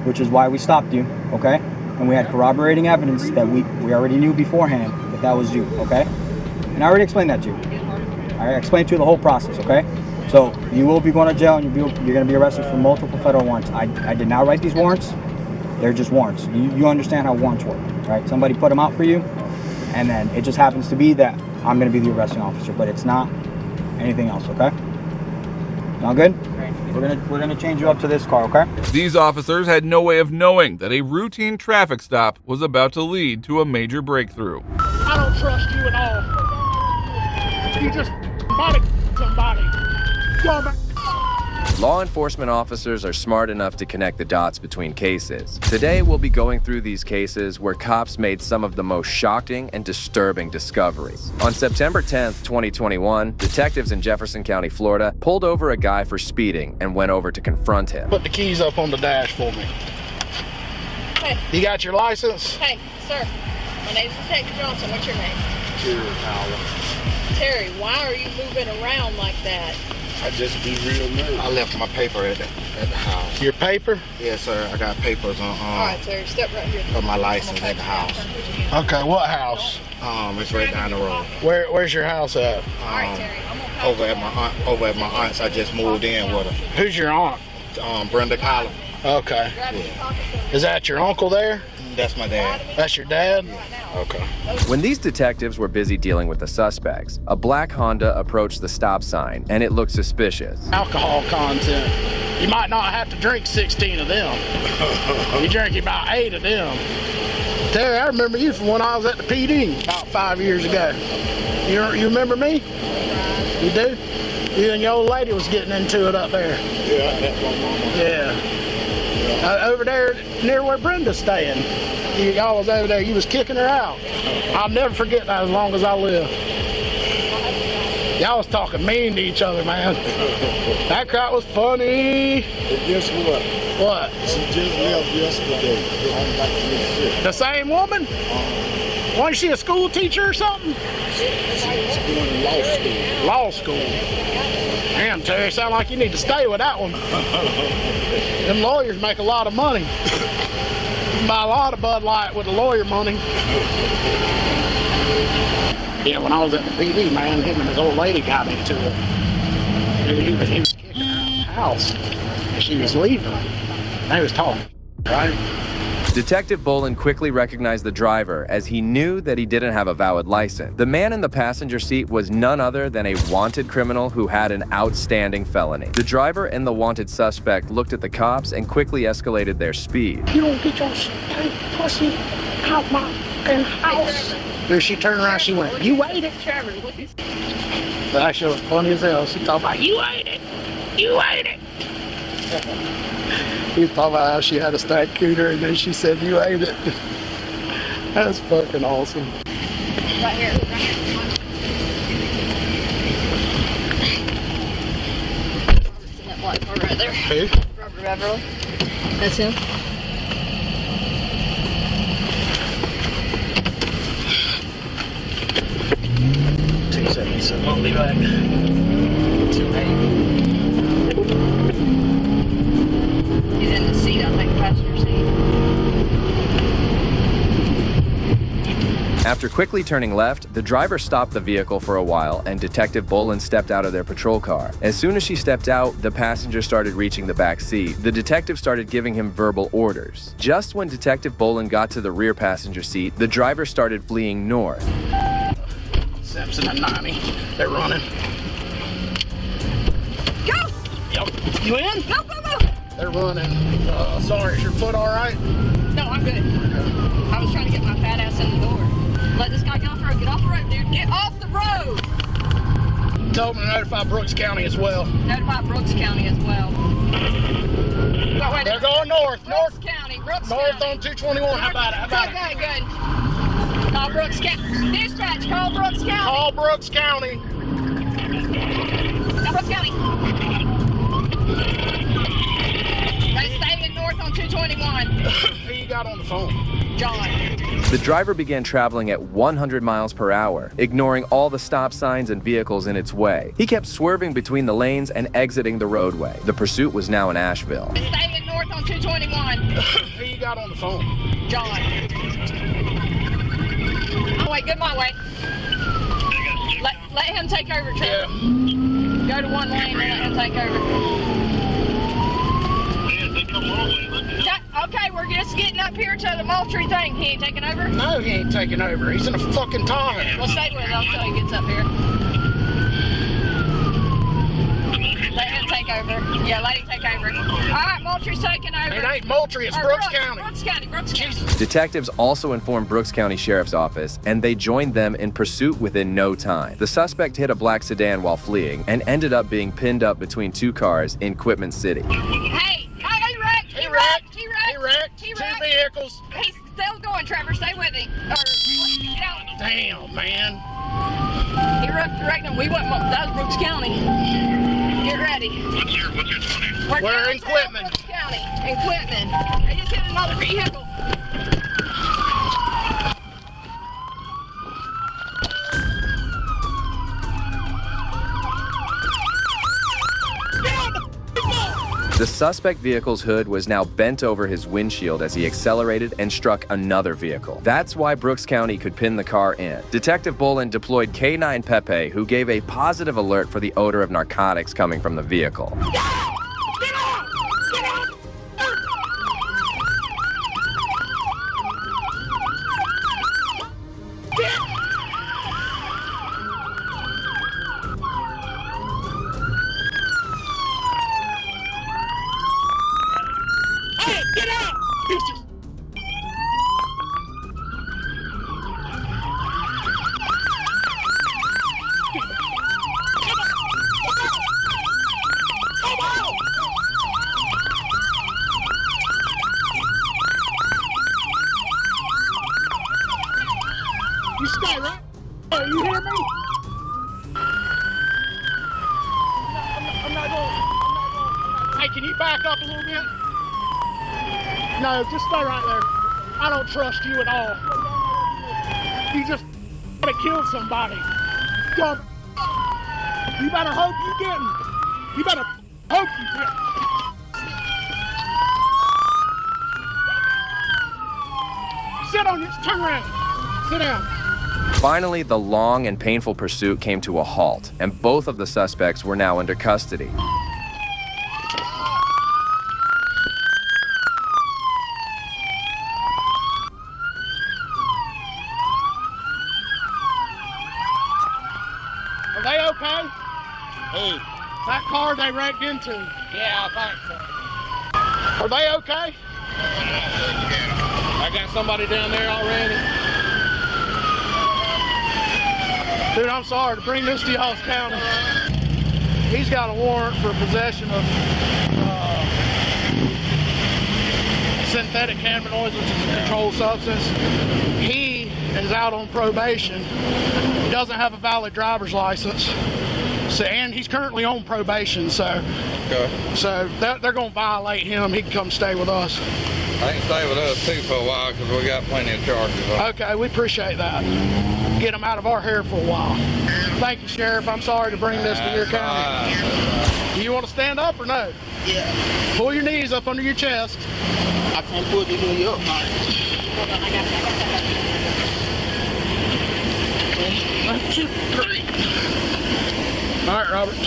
which is why we stopped you. Okay. And we had corroborating evidence that we already knew beforehand that was you. Okay. And I already explained that to you. I explained to you the whole process. Okay. So you will be going to jail, and you're going to be arrested for multiple federal warrants. I did not write these warrants. They're just warrants. You understand how warrants work, right? Somebody put them out for you, and then it just happens to be that I'm going to be the arresting officer, but it's not anything else, okay? Sound good? We're gonna change you up to this car, okay? These officers had no way of knowing that a routine traffic stop was about to lead to a major breakthrough. I don't trust you at all. You just body somebody. Law enforcement officers are smart enough to connect the dots between cases. Today, we'll be going through these cases where cops made some of the most shocking and disturbing discoveries. On September 10th, 2021, detectives in Jefferson County, Florida, pulled over a guy for speeding and went over to confront him. Put the keys up on the dash for me. Hey. You got your license? Hey, sir. My name's Detective Johnson. What's your name? Terry Howell. Terry, why are you moving around like that? I just be real nervous. I left my paper at the house. Your paper? Yes, sir. I got papers on. All right, sir. Step right here. Of my license at the house. Okay, what house? It's right down the road. Where's your house at? All right, Terry. Over at my aunt's. I just moved in with her. Who's your aunt? Brenda Collins. Okay. Yeah. Is that your uncle there? That's my dad. That's your dad? Okay. When these detectives were busy dealing with the suspects, a black Honda approached the stop sign, and it looked suspicious. Alcohol content. You might not have to drink 16 of them. You drink about 8 of them. Terry, I remember you from when I was at the PD about 5 years ago. You remember me? You do? You and your old lady was getting into it up there. Yeah, that's my mama. Yeah. Over there near where Brenda's staying. Y'all was over there, you was kicking her out. I'll never forget that as long as I live. Y'all was talking mean to each other, man. That crowd was funny. Guess what? What? She just left yesterday. I'm back to this shit. The same woman? Wasn't she a school teacher or something? She's going to law school. Law school. Damn, Terry, sound like you need to stay with that one. Them lawyers make a lot of money. You can buy a lot of Bud Light with the lawyer money. Yeah, when I was at the PD, man, him and his old lady got into it. He was kicking her out of the house. And she was leaving. They was talking, right? Detective Bolin quickly recognized the driver as he knew that he didn't have a valid license. The man in the passenger seat was none other than a wanted criminal who had an outstanding felony. The driver and the wanted suspect looked at the cops and quickly escalated their speed. You don't get your pussy out my house. Then she turned around, she went, "You ate it." That shit was funny as hell. She talking about, "You ate it. You ate it." He was talking about how she had a stack cooter and then she said, "You ate it." That's fucking awesome. Right here. That black car right there. Who? Robert Beverly. That's him. So I'll be back. 2-8. He's in the seat, I think, passenger seat. After quickly turning left, the driver stopped the vehicle for a while and Detective Bolin stepped out of their patrol car. As soon as she stepped out, the passenger started reaching the back seat. The detective started giving him verbal orders. Just when Detective Bolin got to the rear passenger seat, the driver started fleeing north. Simpson and 90. They're running. Go! Yep. You in? Go, go, go! They're running. Sorry, is your foot all right? No, I'm good. I was trying to get my fat ass in the door. Let this guy get off the road. Get off the road, dude. Get off the road! Told me to notify Brooks County as well. Notify Brooks County as well. They're going north. Brooks County. Brooks north County. on 221. How about it? How about okay, good. Call Brooks County. Dispatch, call Brooks County. Call Brooks County. Call Brooks County. They stay in north on 221. Who you got on the phone? John. The driver began traveling at 100 miles per hour, ignoring all the stop signs and vehicles in its way. He kept swerving between the lanes and exiting the roadway. The pursuit was now in Asheville. They stay in north on 221. Who you got on the phone? John. Oh, wait, good my way. Let him take over, Trevor. Yeah. Go to one lane and let him take over. Okay, we're just getting up here to the Moultrie thing. He ain't taking over? No, he ain't taking over. He's in a fucking Tahoe. Well, stay with him until he gets up here. Let him take over. Yeah, let him take over. All right, Moultrie's taking over. It ain't Moultrie, it's Brooks County. Brooks County, Brooks County. Detectives also informed Brooks County Sheriff's Office, and they joined them in pursuit within no time. The suspect hit a black sedan while fleeing and ended up being pinned up between two cars in Quitman City. Hey, he wrecked. He wrecked. Two vehicles. He's still going, Trevor. Stay with him. Get out. Damn, man. He wrecked him. We went. That was Brooks County. Get ready. What's your 20? We're in Quitman. Brooks County. In Quitman. They just hit another vehicle. The suspect vehicle's hood was now bent over his windshield as he accelerated and struck another vehicle. That's why Brooks County could pin the car in. Detective Bolin deployed K9 Pepe, who gave a positive alert for the odor of narcotics coming from the vehicle. You stay right there, you hear me? I'm not going. Hey, can you back up a little bit? No, just stay right there. I don't trust you at all. You just killed somebody. You better hope you didn't. You better hope you didn't. Sit on this, turn around. Sit down. Finally, the long and painful pursuit came to a halt, and both of the suspects were now under custody. Are they okay? Who? That car they wrecked into. Yeah, I think so. Are they okay? I got somebody down there already. Dude, I'm sorry to bring this to y'all's county. He's got a warrant for possession of synthetic cannabinoids, which is a controlled substance. He is out on probation. He doesn't have a valid driver's license. So, and he's currently on probation, so they're going to violate him. He can come stay with us. I can stay with us too for a while because we got plenty of charges on. Okay, we appreciate that. Get him out of our hair for a while. Thank you, Sheriff. I'm sorry to bring this to your county. Do you want to stand up or no? Yeah. Pull your knees up under your chest. I can't pull the knee up, man. One, two, three. All right, Robert.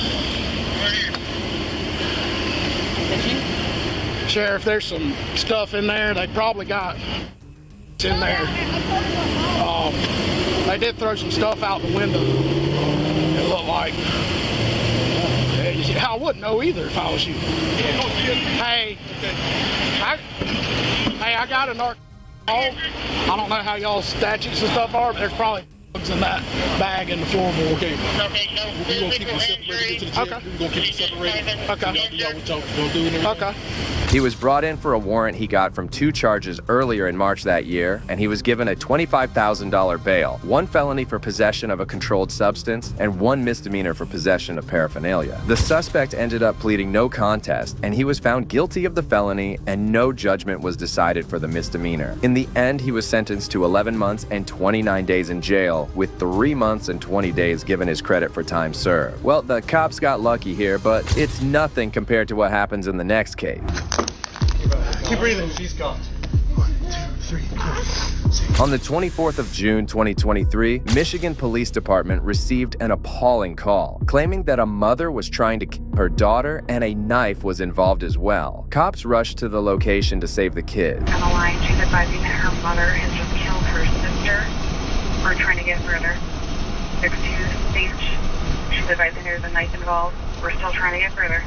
Sheriff, there's some stuff in there. They probably got in there. They did throw some stuff out the window. It looked like. I wouldn't know either if I was you. Hey, I got a narc. I don't know how y'all's statutes and stuff are, but there's probably drugs in that bag in the floorboard. Okay. We're going to keep it separated. Get to the jail. We're going to keep it separated. Okay. Y'all what y'all going to do in there. Okay. He was brought in for a warrant he got from 2 charges earlier in March that year, and he was given a $25,000 bail, 1 felony for possession of a controlled substance, and 1 misdemeanor for possession of paraphernalia. The suspect ended up pleading no contest, and he was found guilty of the felony, and no judgment was decided for the misdemeanor. In the end, he was sentenced to 11 months and 29 days in jail, with 3 months and 20 days given his credit for time served. Well, the cops got lucky here, but it's nothing compared to what happens in the next case. Keep breathing. She's gone. 1, 2, 3, 4. On the 24th of June 2023, Michigan Police Department received an appalling call, claiming that a mother was trying to kill her daughter and a knife was involved as well. Cops rushed to the location to save the kid. On the line, she's advising that her mother has just killed her sister. We're trying to get further. 6-2 stage. She's advising there's a knife involved. We're still trying to get further.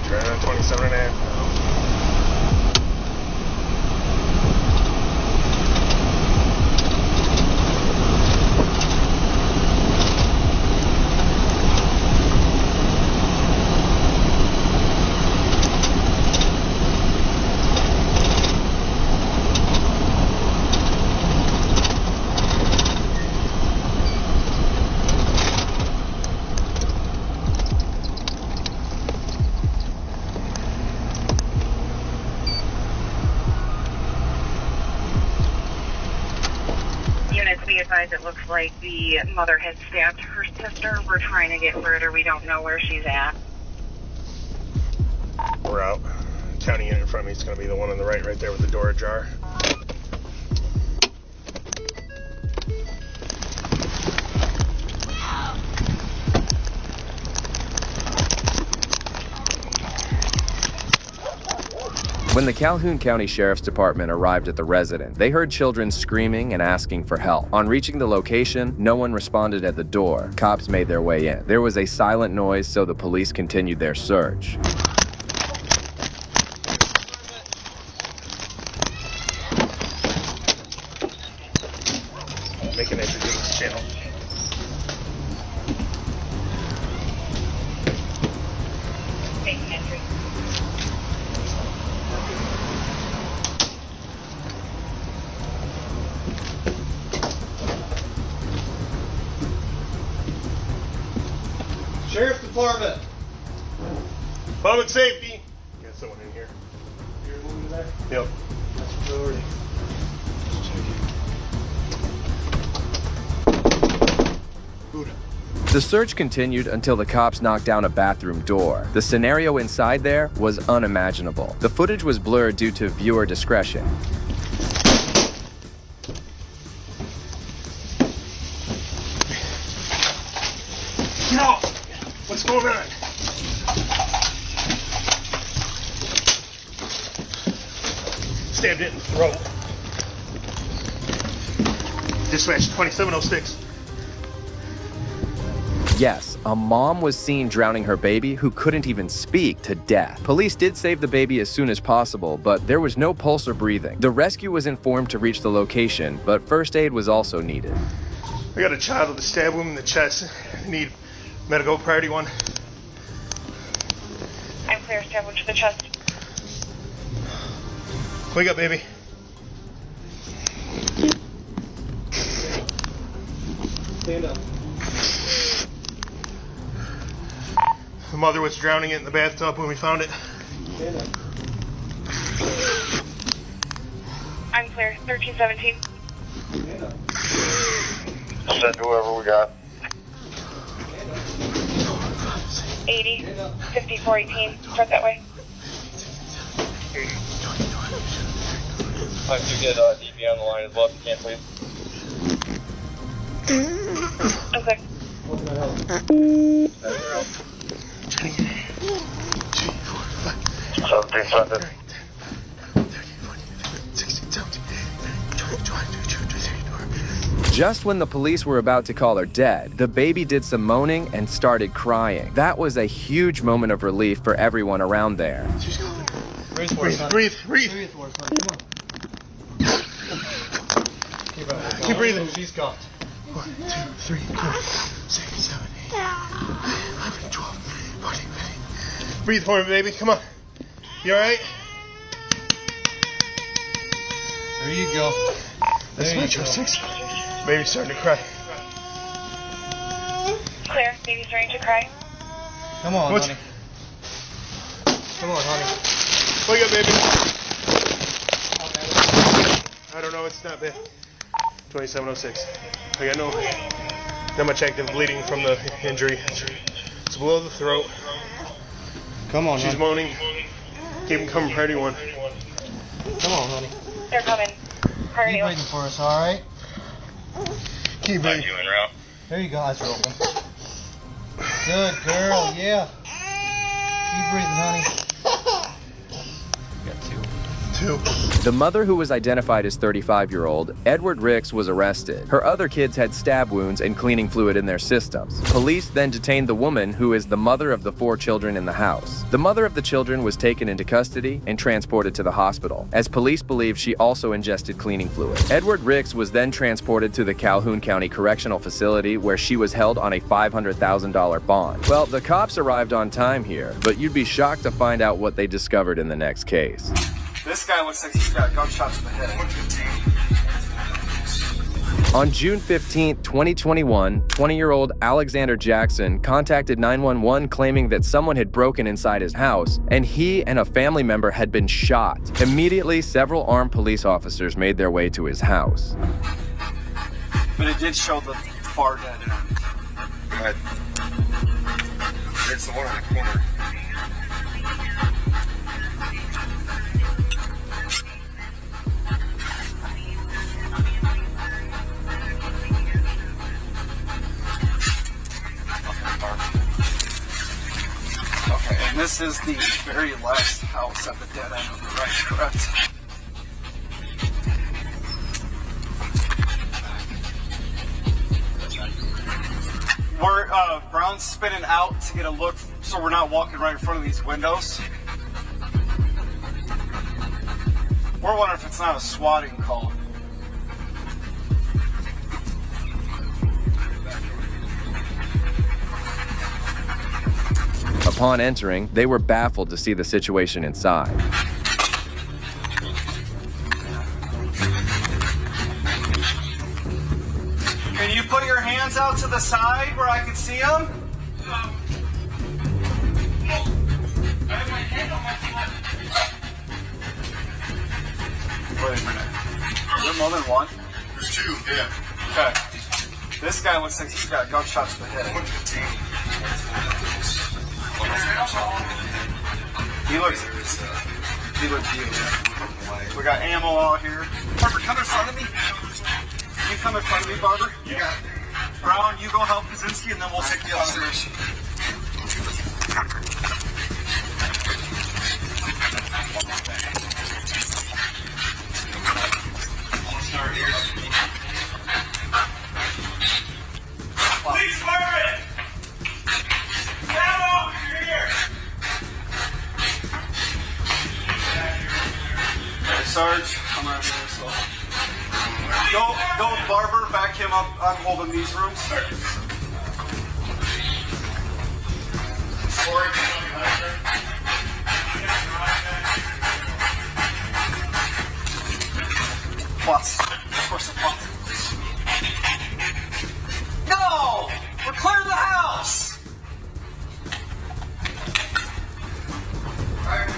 Turn on 27 and a half. It looks like the mother has stabbed her sister. We're trying to get further. We don't know where she's at. We're out. County unit in front of me is going to be the one on the right there with the door ajar. When the Calhoun County Sheriff's Department arrived at the residence, they heard children screaming and asking for help. On reaching the location, no one responded at the door. Cops made their way in. There was a silent noise, so the police continued their search. Make an entry to this channel. Sheriff's Department. Public safety. Got someone in here. You're moving there? Yep. That's priority. The search continued until the cops knocked down a bathroom door. The scenario inside there was unimaginable. The footage was blurred due to viewer discretion. No! What's going on? Stabbed it in the throat. Dispatch 2706. Yes, a mom was seen drowning her baby who couldn't even speak to death. Police did save the baby as soon as possible, but there was no pulse or breathing. The rescue was informed to reach the location, but first aid was also needed. We got a child with a stab wound in the chest. Need medical priority 1. I'm clear, stab wound to the chest. Wake up, baby. Stand up. The mother was drowning it in the bathtub when we found it. Stand up. I'm clear, 1317. Stand up. Send whoever we got. 80, 5418. Start that way. I do get DP on the line as well if you can, please. Okay. What can I help? Something. Just when the police were about to call her dead, the baby did some moaning and started crying. That was a huge moment of relief for everyone around there. Breathe for us, son. Breathe. Breathe for us, son. Come on. Keep breathing. She's caught. 1, 2, 3, 4, 6, 7, 8, 11, 12, 14, 15. Breathe for me, baby. Come on. You alright? There you go. That's my job. 6. Baby's starting to cry. Clear, baby's starting to cry. Come on, honey. Come on, honey. Wake up, baby. I don't know. It's not bad. 2706. I got not much active bleeding from the injury. It's below the throat. Come on, She's moaning. Keep them coming, priority 1. Come on, honey. They're coming. Priority Keep 1. breathing for us, all right? Keep breathing. There you go. Eyes are open. Good girl. Yeah. Keep breathing, honey. Got 2. The mother, who was identified as 35-year-old Edward Ricks, was arrested. Her other kids had stab wounds and cleaning fluid in their systems. Police then detained the woman, who is the mother of the 4 children in the house. The mother of the children was taken into custody and transported to the hospital, as police believe she also ingested cleaning fluid. Edward Ricks was then transported to the Calhoun County Correctional Facility, where she was held on a $500,000 bond. Well, the cops arrived on time here, but you'd be shocked to find out what they discovered in the next case. This guy looks like he's got gunshots in the head. On June 15, 2021, 20-year-old Alexander Jackson contacted 911 claiming that someone had broken inside his house and he and a family member had been shot. Immediately, several armed police officers made their way to his house. But it did show the far dead end. Right. It's the one in the corner. Okay, and this is the very last house at the dead end of the right, correct? We're Brown's spinning out to get a look so we're not walking right in front of these windows. We're wondering if it's not a swatting call. Upon entering, they were baffled to see the situation inside. Can you put your hands out to the side where I can see them? Wait a minute. Is there more than one? There's two, yeah. Okay. This guy looks like he's got gunshots to the head. He looks beautiful. We got ammo out here. Barber, come in front of me. You come in front of me, Barber. You got Brown, you go help Kaczynski, and then we'll take the upstairs. Police department! Ammo! You're here! Okay, Sarge, I'm right here, so. Go, Barber, back him up. I'm holding these rooms. Plus. Of course it plus. No! We're clearing the house!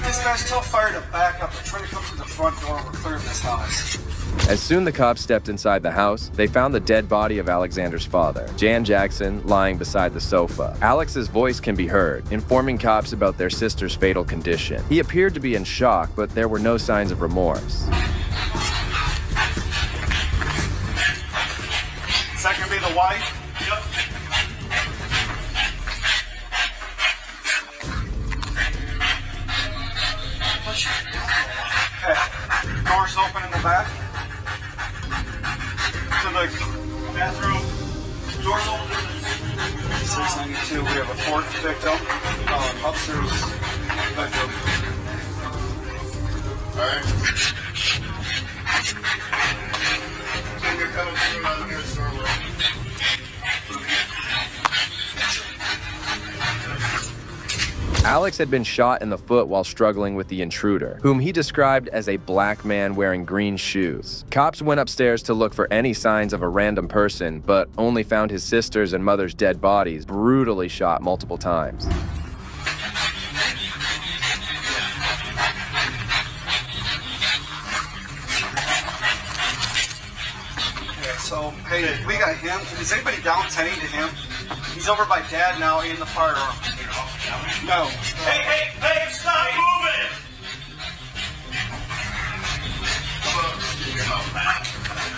This guy's tell fire to back up. They're trying to come through the front door. We're clearing this house. As soon the cops stepped inside the house, they found the dead body of Alexander's father, Jan Jackson, lying beside the sofa. Alex's voice can be heard, informing cops about their sister's fatal condition. He appeared to be in shock, but there were no signs of remorse. Is that gonna be the wife? Yep. Okay. Doors open in the back. To the bathroom. Doors open. 692. We have a fourth victim. Upstairs bedroom. Alright. So you're coming through out of here, Starwood. Alex had been shot in the foot while struggling with the intruder, whom he described as a black man wearing green shoes. Cops went upstairs to look for any signs of a random person, but only found his sister's and mother's dead bodies, brutally shot multiple times. So, hey, we got him. Is anybody down tending to him? He's over by Dad now in the firearm. No. Hey, stop moving!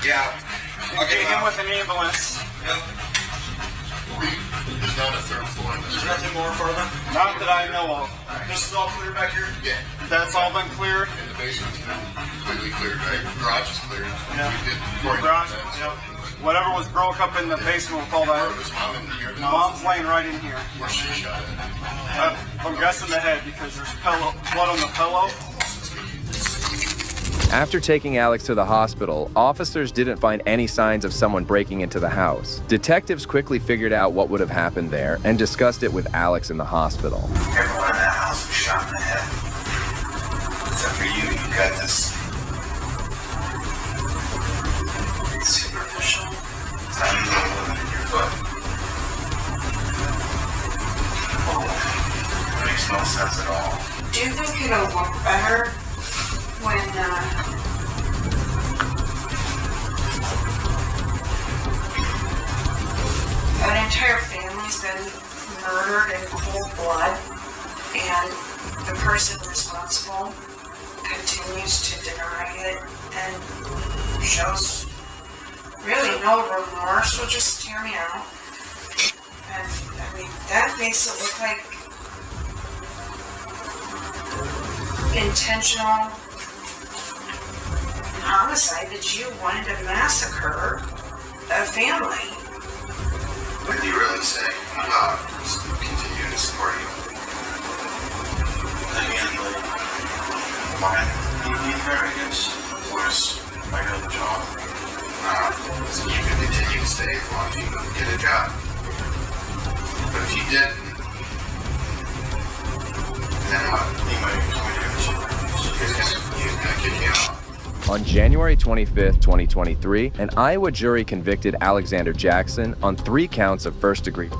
Yeah. I'll get him with an ambulance. There's not a third floor. There's nothing more further? Not that I know of. This is all clear back here? Yeah. That's all been cleared? And the basement's been completely cleared, right? Garage is cleared. Yeah. Garage, yep. Whatever was broke up in the basement, we'll call that. Was Mom in here? Mom's laying right in here. Where's she shot at? I'm guessing the head because there's blood on the pillow. After taking Alex to the hospital, officers didn't find any signs of someone breaking into the house. Detectives quickly figured out what would have happened there and discussed it with Alex in the hospital. Everyone in that house was shot in the head. Except for you, you got this superficial, tiny little wound in your foot. Oh, it makes no sense at all. Do you think it'll look better when an entire family's been murdered in cold blood and the person responsible continues to deny it and shows really no remorse, will just tear me out. And I mean, that makes it look like intentional homicide, that you wanted to massacre a family. What did you really say? God, continue to support you. Again, my arrogance was my other job. So you can continue to stay as long as you get a job. But if you didn't, then what? You might he's gonna kick you out. On January 25th, 2023, an Iowa jury convicted Alexander Jackson on 3 counts of first-degree.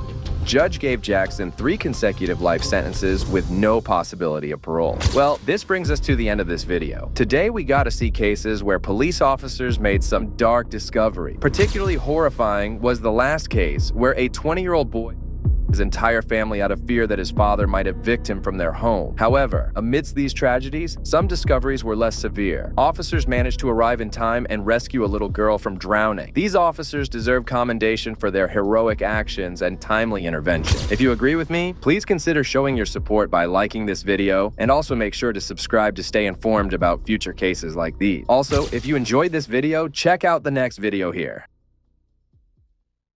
judge gave Jackson 3 consecutive life sentences with no possibility of parole. Well, this brings us to the end of this video. Today we got to see cases where police officers made some dark discovery. Particularly horrifying was the last case where a 20-year-old boy his entire family out of fear that his father might evict him from their home. However, amidst these tragedies, some discoveries were less severe. Officers managed to arrive in time and rescue a little girl from drowning. These officers deserve commendation for their heroic actions and timely intervention. If you agree with me, please consider showing your support by liking this video, and also make sure to subscribe to stay informed about future cases like these. Also, if you enjoyed this video, check out the next video here.